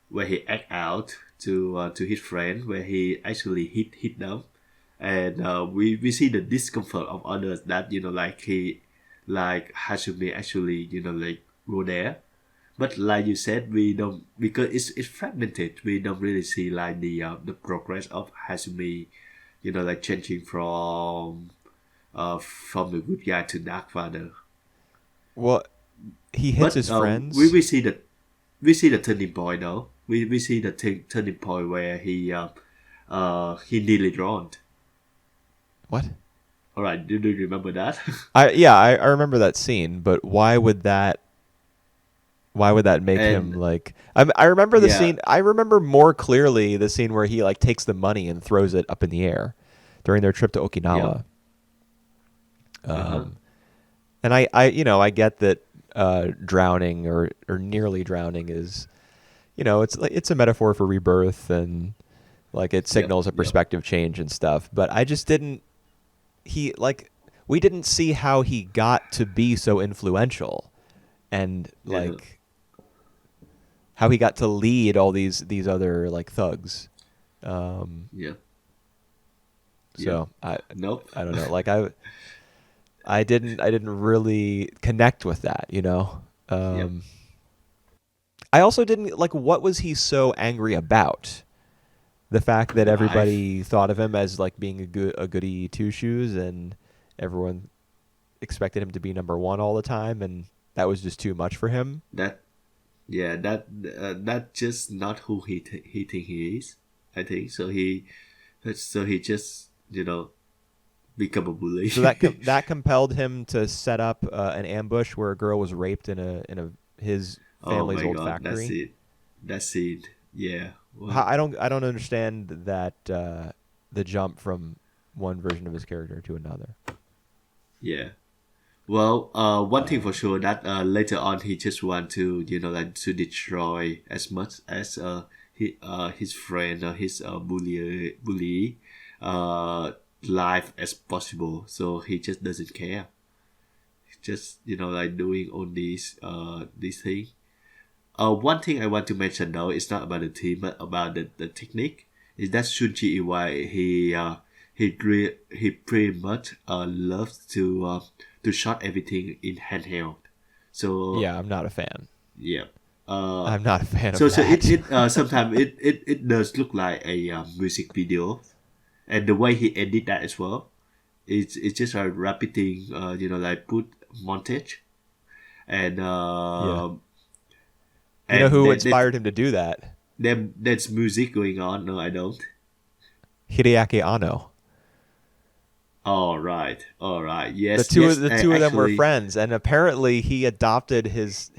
where he act out to his friend, where he actually hit them, and we see the discomfort of others that like he like Hashumi actually like go there, but like you said, we don't, because it's fragmented. We don't really see like the progress of Hashumi, like changing from the good guy to dark father. well he hits But his we friends. see the turning point though. We see the turning point where he nearly drowned. What? All right, do you remember that? I remember that scene, but why would that make him And like I remember the yeah, scene. I remember more clearly the scene where he like takes the money and throws it up in the air during their trip to yeah, Okinawa. uh huh, Um, And I get that drowning or nearly drowning is, it's like it's a metaphor for rebirth and like it Yep, signals a yep, perspective change and stuff. But I just didn't he like we didn't see how he got to be so influential and yeah, like how he got to lead all these other like thugs. yeah, yeah. So Nope. I don't know. Like I didn't really connect with that, you know. Yep. I also didn't like what was he so angry about? The fact that Life. everybody thought of him as like being a goody two shoes and everyone expected him to be number one all the time and that was just too much for him. That yeah, that just not who he think he is. I think so. He just become a bully. So that compelled him to set up an ambush where a girl was raped in a his Oh family's my old god, that's factory. it. That's it. Yeah. Well, I don't understand that the jump from one version of his character to another. yeah. Well, one thing for sure that later on he just want to like to destroy as much as his friend or his bully life as possible. So he just doesn't care. He's just like doing all these things. One thing I want to mention though is not about the team but about the technique. Is that Shunji Iwai he pretty much loves to shot everything in handheld. So Yeah, I'm not a fan. yeah. Uh, I'm not a fan of so it that. it sometimes it does look like a music video, and the way he edit that as well. It's just a repeating like put montage and Yeah. um You know and who then inspired him to do that? there's music going on. No, I don't. Hideaki Anno. All right. The Yes, two of yes. the two of them were Actually, friends, and apparently he adopted his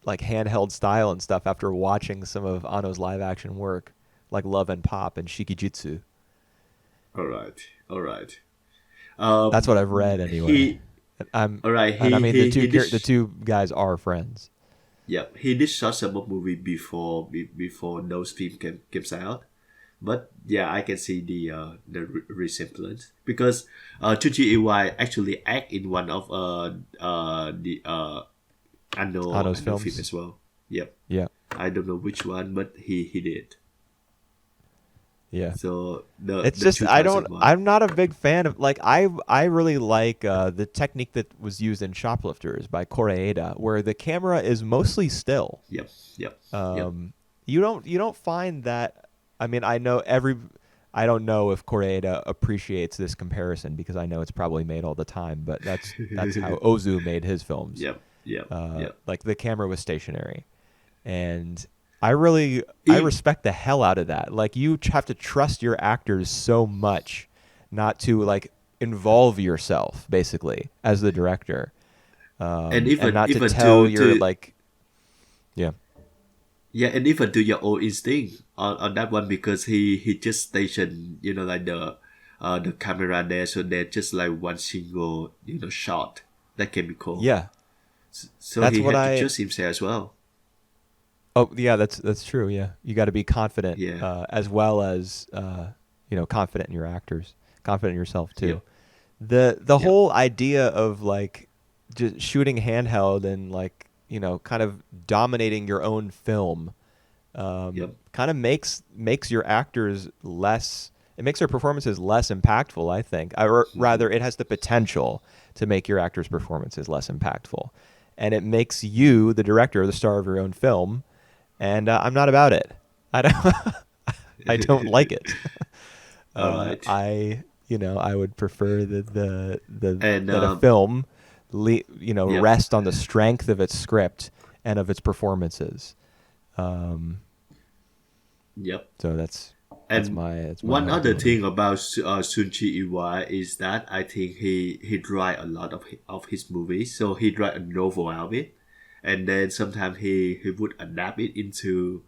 like handheld style and stuff after watching some of Anno's live action work, like Love and Pop and Shikijutsu. all right, all right. That's what I've read anyway. He And I'm all right. and I mean He did. the two guys are friends. Yeah, he did shot some of movie before those film came out. But yeah, I can see the resemblance because Chuchi Iwai actually act in one of the Anno's Anno film films. as well. Yep, Yeah. I don't know which one, but he did. Yeah. So the It's the just I don't 2001. I'm not a big fan of like I really like the technique that was used in Shoplifters by Koreeda where the camera is mostly still. Yep, yep, yep. Um, you don't find that. I mean, I don't know if Koreeda appreciates this comparison because I know it's probably made all the time, but that's how Ozu made his films. Yep, yep, yep. Like the camera was stationary, and I E- respect the hell out of that. Like you have to trust your actors so much not to like involve yourself basically as the director, and and not to even tell your like yeah. yeah, and even to your own instinct on that one because he just stationed like the camera there, so they're just like one single shot that can be called. Yeah, So that's he what had to I. trust himself as well. Oh yeah, that's true. Yeah, you got to be confident, Yeah, as well as confident in your actors, confident in yourself too. yep, The yep, whole idea of like just shooting handheld and like kind of dominating your own film, yep. kind of makes your actors less. It makes their performances less impactful. I think, or rather, it has the potential to make your actors' performances less impactful, and it makes you, the director, the star of your own film, and I'm not about it. I don't. I don't like it. All right, I would prefer and that a film, yep, rest on the strength of its script and of its performances. yep. So that's And my one other argument. thing about Sunji Iwai is that I think he write a lot of his movies. So he write a novel out of it, and then sometimes he would adapt it into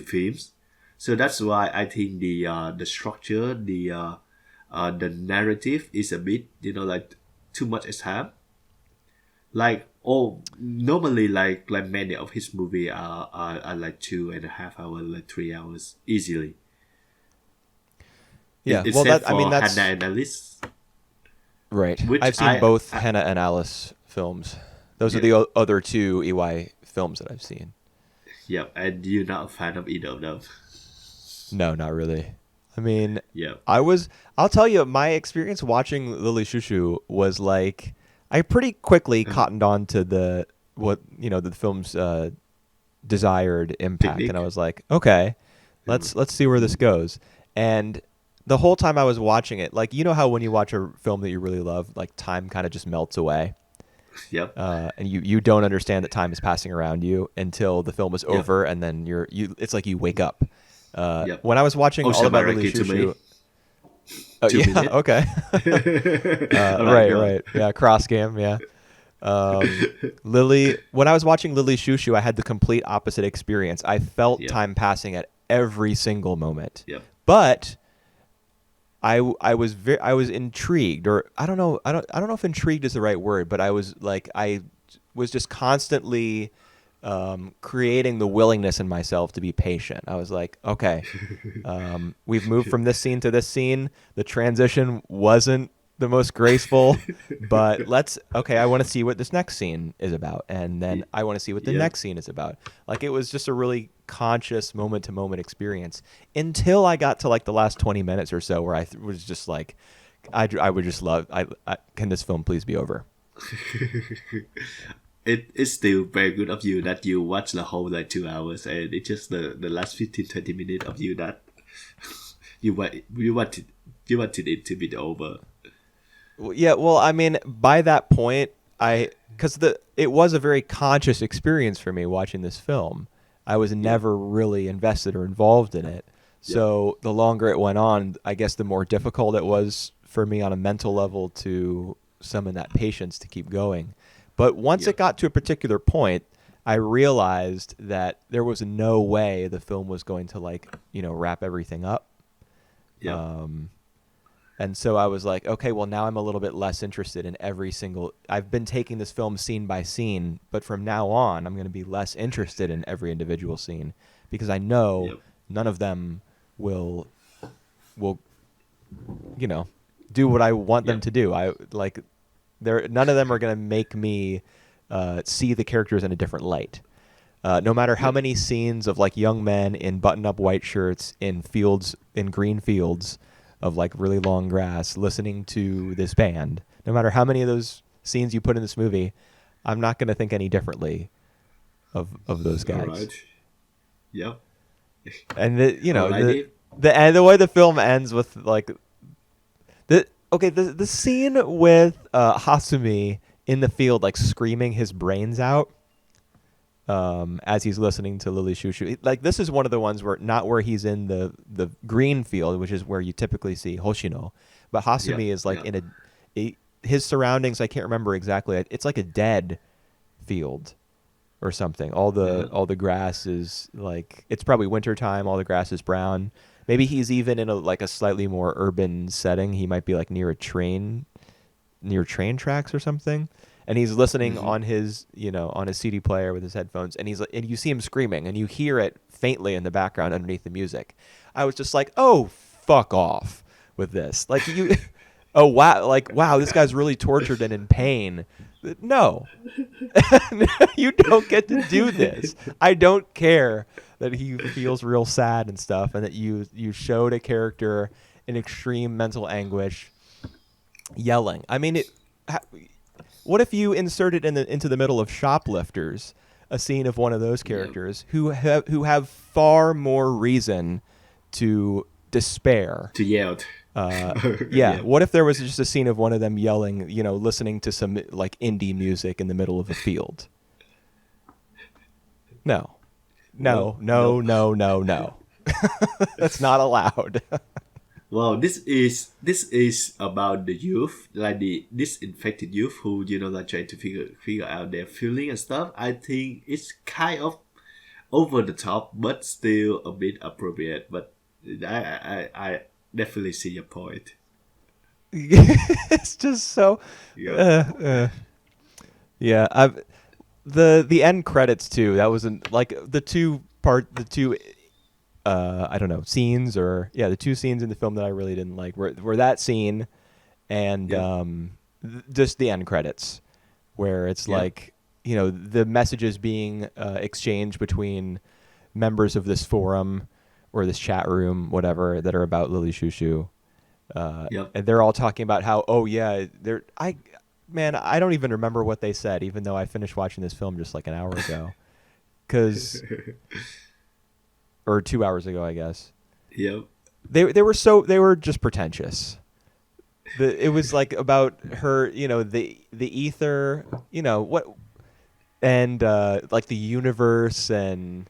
films. So that's why I think the structure, the narrative is a bit like too much at time. Like normally like many of his movie are like 2.5 hours, like 3 hours easily. Yeah, well, Except that I mean for Hannah that's and Alice, right. which I've seen both Hannah and Alice films. Those are yeah, the other two EY films that I've seen. yeah, and you're not a fan of either of them. No, not really. I mean, Yeah. I was. I'll tell you, my experience watching Lily Chou-Chou was like I pretty quickly cottoned on to the what the film's desired impact, and I Technique. was like, okay, let's see where this goes. And the whole time I was watching it, like how when you watch a film that you really love, like time kind of just melts away, Yep. and you don't understand that time is passing around you until the film is Yep. over, and then it's like you wake up. Yep. When I was watching Oh, All About Lily Shabaraki to me. Chou-Chou, oh Two yeah, minutes. okay, Oh my right, god. right, yeah, cross game, yeah. Lily, when I was watching Lily Shushu, I had the complete opposite experience. I felt Yep. time passing at every single moment, Yep. but I was intrigued, or I don't know if intrigued is the right word, but I was just constantly creating the willingness in myself to be patient. I was like, okay, we've moved from this scene to this scene. The transition wasn't the most graceful, but I want to see what this next scene is about. And then I want to see what the Yep. next scene is about. Like it was just a really conscious moment to moment experience until I got to like the last 20 minutes or so where was just like, I would just love, can this film please be over? It's still very good of you that you watch the whole like 2 hours, and it's just the last 15-20 minutes of you that you wanted it to be over. Yeah, well, I mean, by that point, because it was a very conscious experience for me watching this film. I was Yep. never really invested or involved in it. Yep. So the longer it went on, I guess the more difficult it was for me on a mental level to summon that patience to keep going. But once it Yep. got to a particular point, I realized that there was no way the film was going to wrap everything up. Yep. And so I was like, okay, well, now I'm a little bit less interested in every single. I've been taking this film scene by scene, but from now on, I'm going to be less interested in every individual scene because I know Yep. none of them will do what I want them Yep. to do. None of them are going to make me see the characters in a different light. No matter how Yep. many scenes of like young men in button-up white shirts in green fields of like really long grass listening to this band, no matter how many of those scenes you put in this movie, I'm not going to think any differently of those All guys. right. Yep. And Alrighty. the way the film ends with like the scene with Hasumi in the field like screaming his brains out as he's listening to Lily Shushu. Like this is one of the ones where he's in the green field, which is where you typically see Hoshino, but Hasumi Yeah. is like Yeah. his surroundings. I can't remember exactly. It's like a dead field or something. All Uh-huh. the grass is like it's probably wintertime. All the grass is brown. Maybe he's even in a slightly more urban setting. He might be like near train tracks or something. And he's listening Mm-hmm. on his CD player with his headphones, and and you see him screaming, and you hear it faintly in the background underneath the music. I was just like, "Oh, fuck off with this!" Like you, oh wow, this guy's really tortured and in pain. No, you don't get to do this. I don't care that he feels real sad and stuff, and that you showed a character in extreme mental anguish yelling. I mean, what if you inserted into the middle of Shoplifters a scene of one of those Yep. characters who have far more reason to despair? To yell. Yeah. Yeah. What if there was just a scene of one of them yelling, listening to some like indie music in the middle of a field? No. No, no, no, no, no. That's not allowed. Well, this is about the youth, like the disinfected youth who like trying to figure out their feeling and stuff. I think it's kind of over the top, but still a bit appropriate. But I definitely see your point. It's just so Yeah. uh, uh. Yeah, I've the end credits too. That wasn't like the two I don't know scenes or yeah the two scenes in the film that I really didn't like were that scene and Yep. just the end credits where it's Yep. like the messages being exchanged between members of this forum or this chat room whatever that are about Lily Chou-Chou. Yep. And they're all talking about how, oh yeah, man, I don't even remember what they said, even though I finished watching this film just like an hour ago, cause or 2 hours ago, I guess. Yep. They were just pretentious. It was like about her, the ether, what, and like the universe and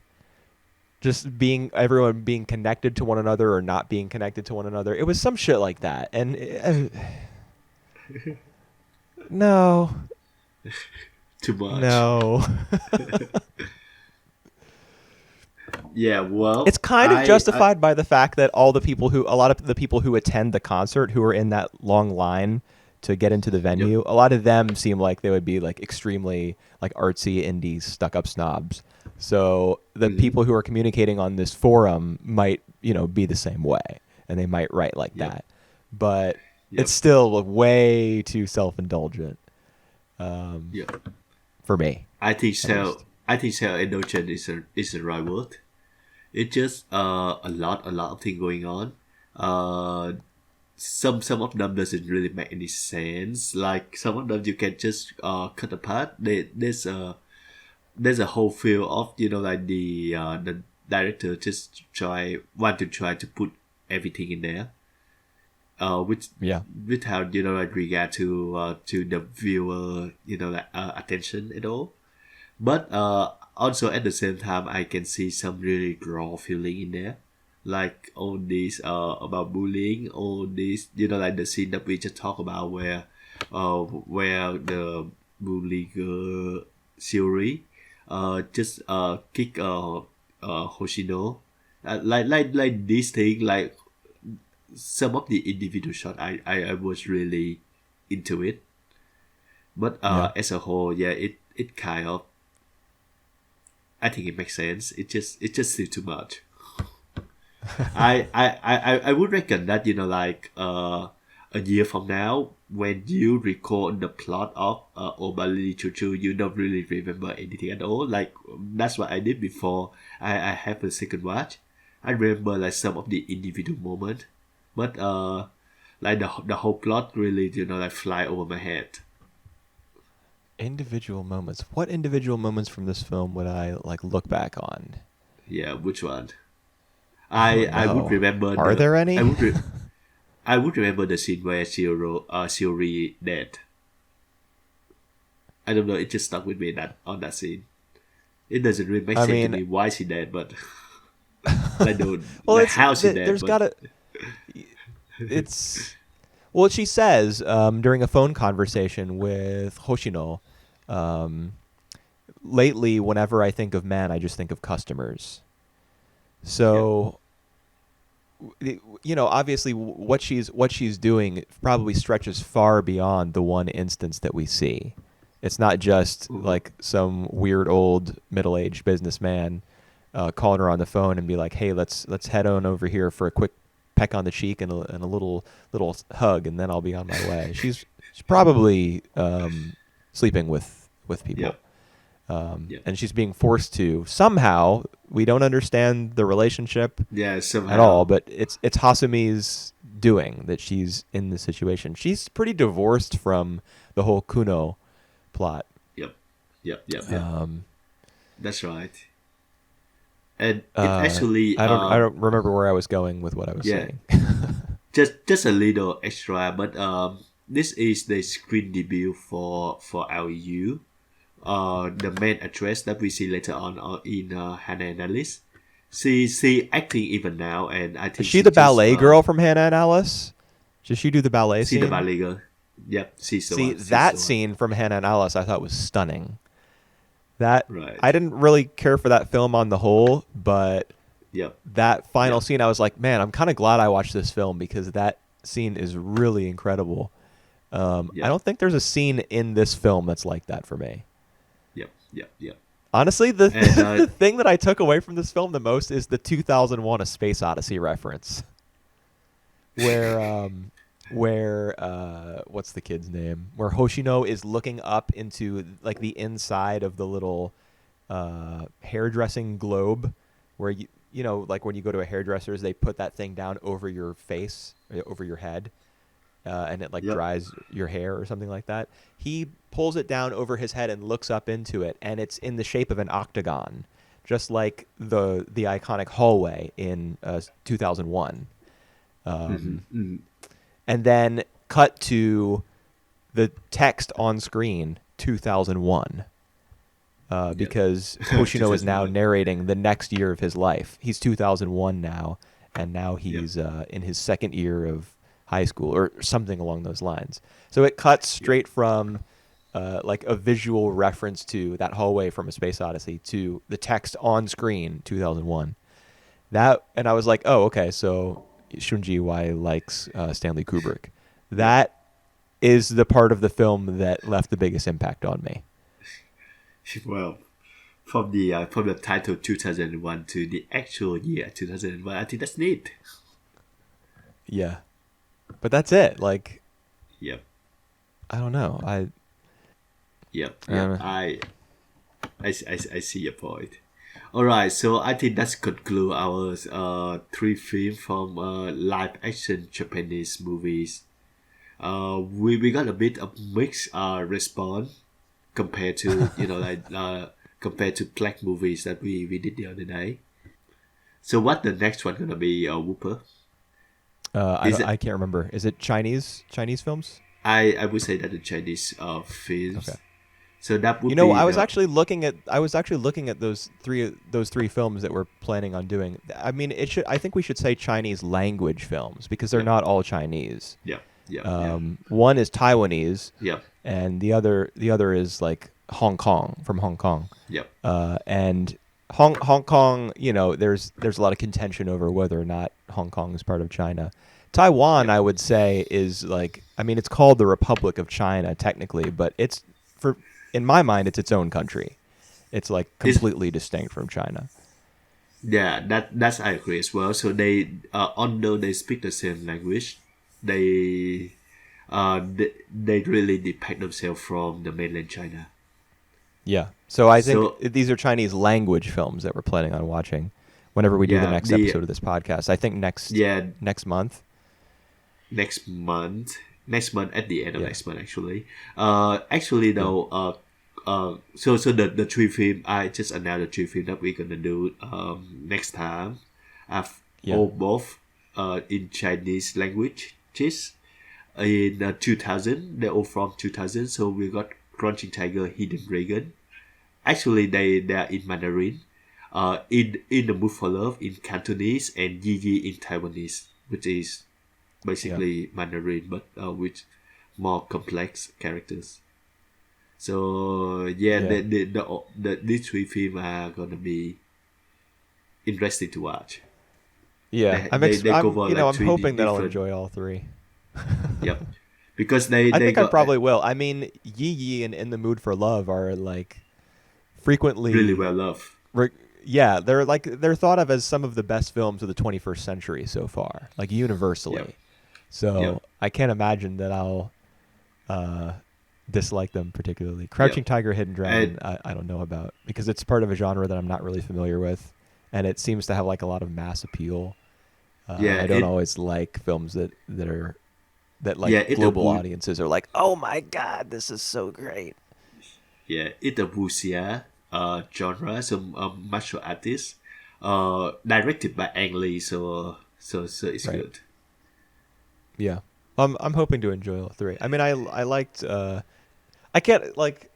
just being everyone being connected to one another or not being connected to one another. It was some shit like that, and no. Too much. No. Yeah. It's Well, kind of justified by the fact that a lot of the people who attend the concert who are in that long line to get into the Yep. venue, a lot of them seem like they would be like extremely like artsy indie stuck up snobs. So the Hmm. people who are communicating on this forum might, be the same way and they might write like Yep. that. But it's Yep. still way too self-indulgent Yep. for me, I think at so. least. I think self-indulgent is the right word. It's just a lot of things going on. Uh, some of them doesn't really make any sense. Like some of them you can just cut apart. There's a whole field of like the director just try to put everything in there. Which Yeah. without like regard to the viewer like attention at all. But also at the same time, I can see some really raw feeling in there, like all these about bullying, all these like the scene that we just talked about where the bully girl Shiori just kick Hoshino, like this thing like some of the individual shot I was really into it, but Yeah. as a whole, yeah, it kind of I think it makes sense. It just still too much. I would reckon that like a year from now when you record the plot of Obali Choo-Choo, you don't really remember anything at all. Like that's what I did before I have a second watch. I remember like some of the individual moment, but like the whole plot really like fly over my head. Individual moments. What individual moments from this film would I like look back on? Yeah, which one? I don't I would know. remember Are the there I any? I would remember the scene where Shiori dead. I don't know. It just stuck with me that on that scene. It doesn't really make I sense to mean, me why she dead, but like the well, like how she dead. there's But gotta it's well, she says during a phone conversation with Hoshino, um, lately, whenever I think of man, I just think of customers. yeah, So obviously what she's doing probably stretches far beyond the one instance that we see. It's not just mhm, like some weird old middle-aged businessman calling her on the phone and be like, "Hey, let's head on over here for a quick peck on the cheek and a little hug, and then I'll be on my way." She's probably sleeping with people, yep, yep, and she's being forced to somehow. We don't understand the relationship yeah. at all, Somehow, but it's Hasumi's doing that she's in this situation. She's pretty divorced from the whole Kuno plot. yep, yep, yep, yep. Um, That's right. And it actually I don't remember where I was going with what I was yeah, saying. just a little extra, but this is the screen debut for LU. The main actress that we see later on in Hannah and Alice. She acting even now, and I Is think she she the just ballet girl from Hannah and Alice? Does she do the ballet see the scene? ballet girl. Yep, she's the See, one. She's that the one. scene from Hannah and Alice I thought was stunning. That I Right. didn't really care for that film on the whole, but Yep. that final Yep. scene I was like, man, I'm kind of glad I watched this film because that scene is really incredible. I Yep. don't think there's a scene in this film that's like that for me. Yep. Yep. Yep. Honestly, the And the thing that I took away from this film the most is the 2001: A Space Odyssey reference, where what's the kid's name? Where Hoshino is looking up into like the inside of the little hairdressing globe, where you know like when you go to a hairdresser's, they put that thing down over your face, over your head, and it like yep. dries your hair or something like that. He pulls it down over his head and looks up into it, and it's in the shape of an octagon, just like the iconic hallway in 2001. Mm-hmm. Um, Mm-hmm. and then cut to the text on screen 2001. Yep. Because Hoshino is now 2001. narrating the next year of his life. He's 2001 now, and now Yep. he's in his second year of high school or something along those lines. So it cuts Yep. straight from like a visual reference to that hallway from A Space Odyssey to the text on screen 2001. That and I was like, oh, okay, so Shunji Y likes Stanley Kubrick. Yep. That is the part of the film that left the biggest impact on me. Well, from the title 2001 to the actual year 2001, I think that's neat. Yeah, but that's it. Like, Yep. I don't know. Yep. Yep. Uh, I see your point. All right, so I think that's conclude our three films from live action Japanese movies. We got a bit of mixed response compared to compared to black movies that we did the other day. So what the next one gonna be, Whooper? I Is don't. it? I can't remember. Is it Chinese films? I would say that the Chinese Okay. films. So that You would know, be the I was actually looking at those three films that we're planning on doing. I mean, it should. I think we should say Chinese language films because they're yep not all Chinese. yep yep yep One is Taiwanese, yep and the other is like Hong Kong from Hong Kong. yep And Hong Kong, you know, there's a lot of contention over whether or not Hong Kong is part of China. Taiwan, yep I would say, is like, I mean, it's called the Republic of China technically, but it's for in my mind, it's its own country. It's like it's completely distinct from China. yeah that's I agree as well. So they although they speak the same language, they really depict themselves from the mainland China. Yeah. So I think So these are Chinese language films that we're planning on watching whenever we do the yeah next the episode of this podcast. I think yeah next month. next month at the end of Yeah. next month actually. Actually Yeah. though so the three film I just announced the three film that we're gonna do next time have Yeah. all both in Chinese languages in 2000. They're all from 2000. So we got Crunching Tiger, Hidden Dragon. Actually they are in Mandarin, in the Mood for Love in Cantonese, and Yi Yi in Taiwanese, which is Yeah. basically Mandarin but with more complex characters. So yeah, Yeah. these three films are gonna be interesting to watch. Yeah. They they, they I'm cover you know, like I'm three hoping that I'll different. enjoy all three. Yep, because they I they think I got probably will. I mean, Yi Yi and In the Mood for Love are like really frequently well loved. re- yeah, they're thought of as some of the best films of the 21st century so far, like Yep, universally. yep, So, I can't imagine that I'll uh dislike them particularly. yep. Crouching Tiger, Hidden And Dragon, I don't know about because it's part of a genre that I'm not really familiar with, and it seems to have like a lot of mass appeal. yeah, I don't always like films that like it's a global audiences are like, oh my god, this is so great. it's a wuxia genre, some martial artist, directed by Ang Lee. So it's Right. good. Yeah. I'm hoping to enjoy all three. I mean, I liked. I can't like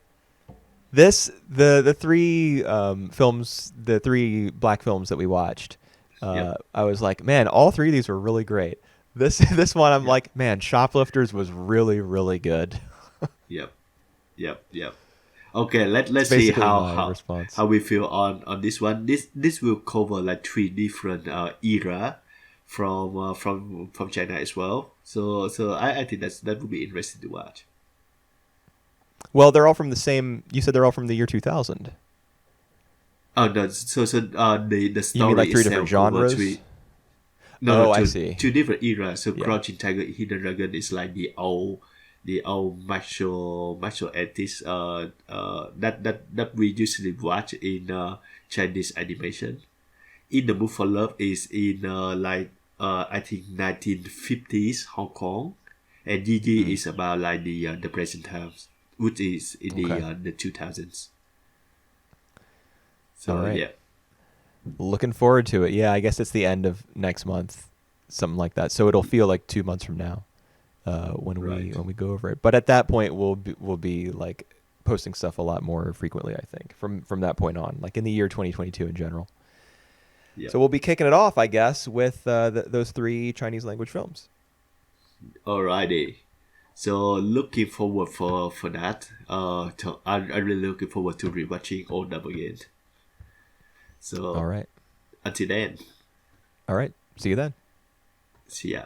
this the three films, the three black films that we watched. Yep, I was like, man, all three of these were really great. This this one, I'm yep, like, man, Shoplifters was really really good. yep, yep. Okay, It's let's see basically how my response. how we feel on this one. This will cover like three different era from China as well. So I think that would be interesting to watch. Well, they're all from the same. You said they're all from the year 2000. Oh no, the You mean like story three different itself over genres? three. No, Oh, I see. two different eras. So Yeah. Crouching Tiger, Hidden Dragon is like the old martial artists. That we usually watch in Chinese animation. In the Mood for Love is in I think 1950s Hong Kong, and Gigi Hmm. is about like the present times, which is in Okay. the 2000s. All So right. yeah, Looking forward to it. Yeah, I guess it's the end of next month, something like that. So it'll feel like 2 months from now right. when we go over it. But at that point, we'll be like posting stuff a lot more frequently. I think from that point on, like in the year 2022 in general. Yeah. So we'll be kicking it off, I guess, with those three Chinese language films. Alrighty. So looking forward for that. I'm really looking forward to rewatching all them again. All So right. until then, All right. See you then. see ya.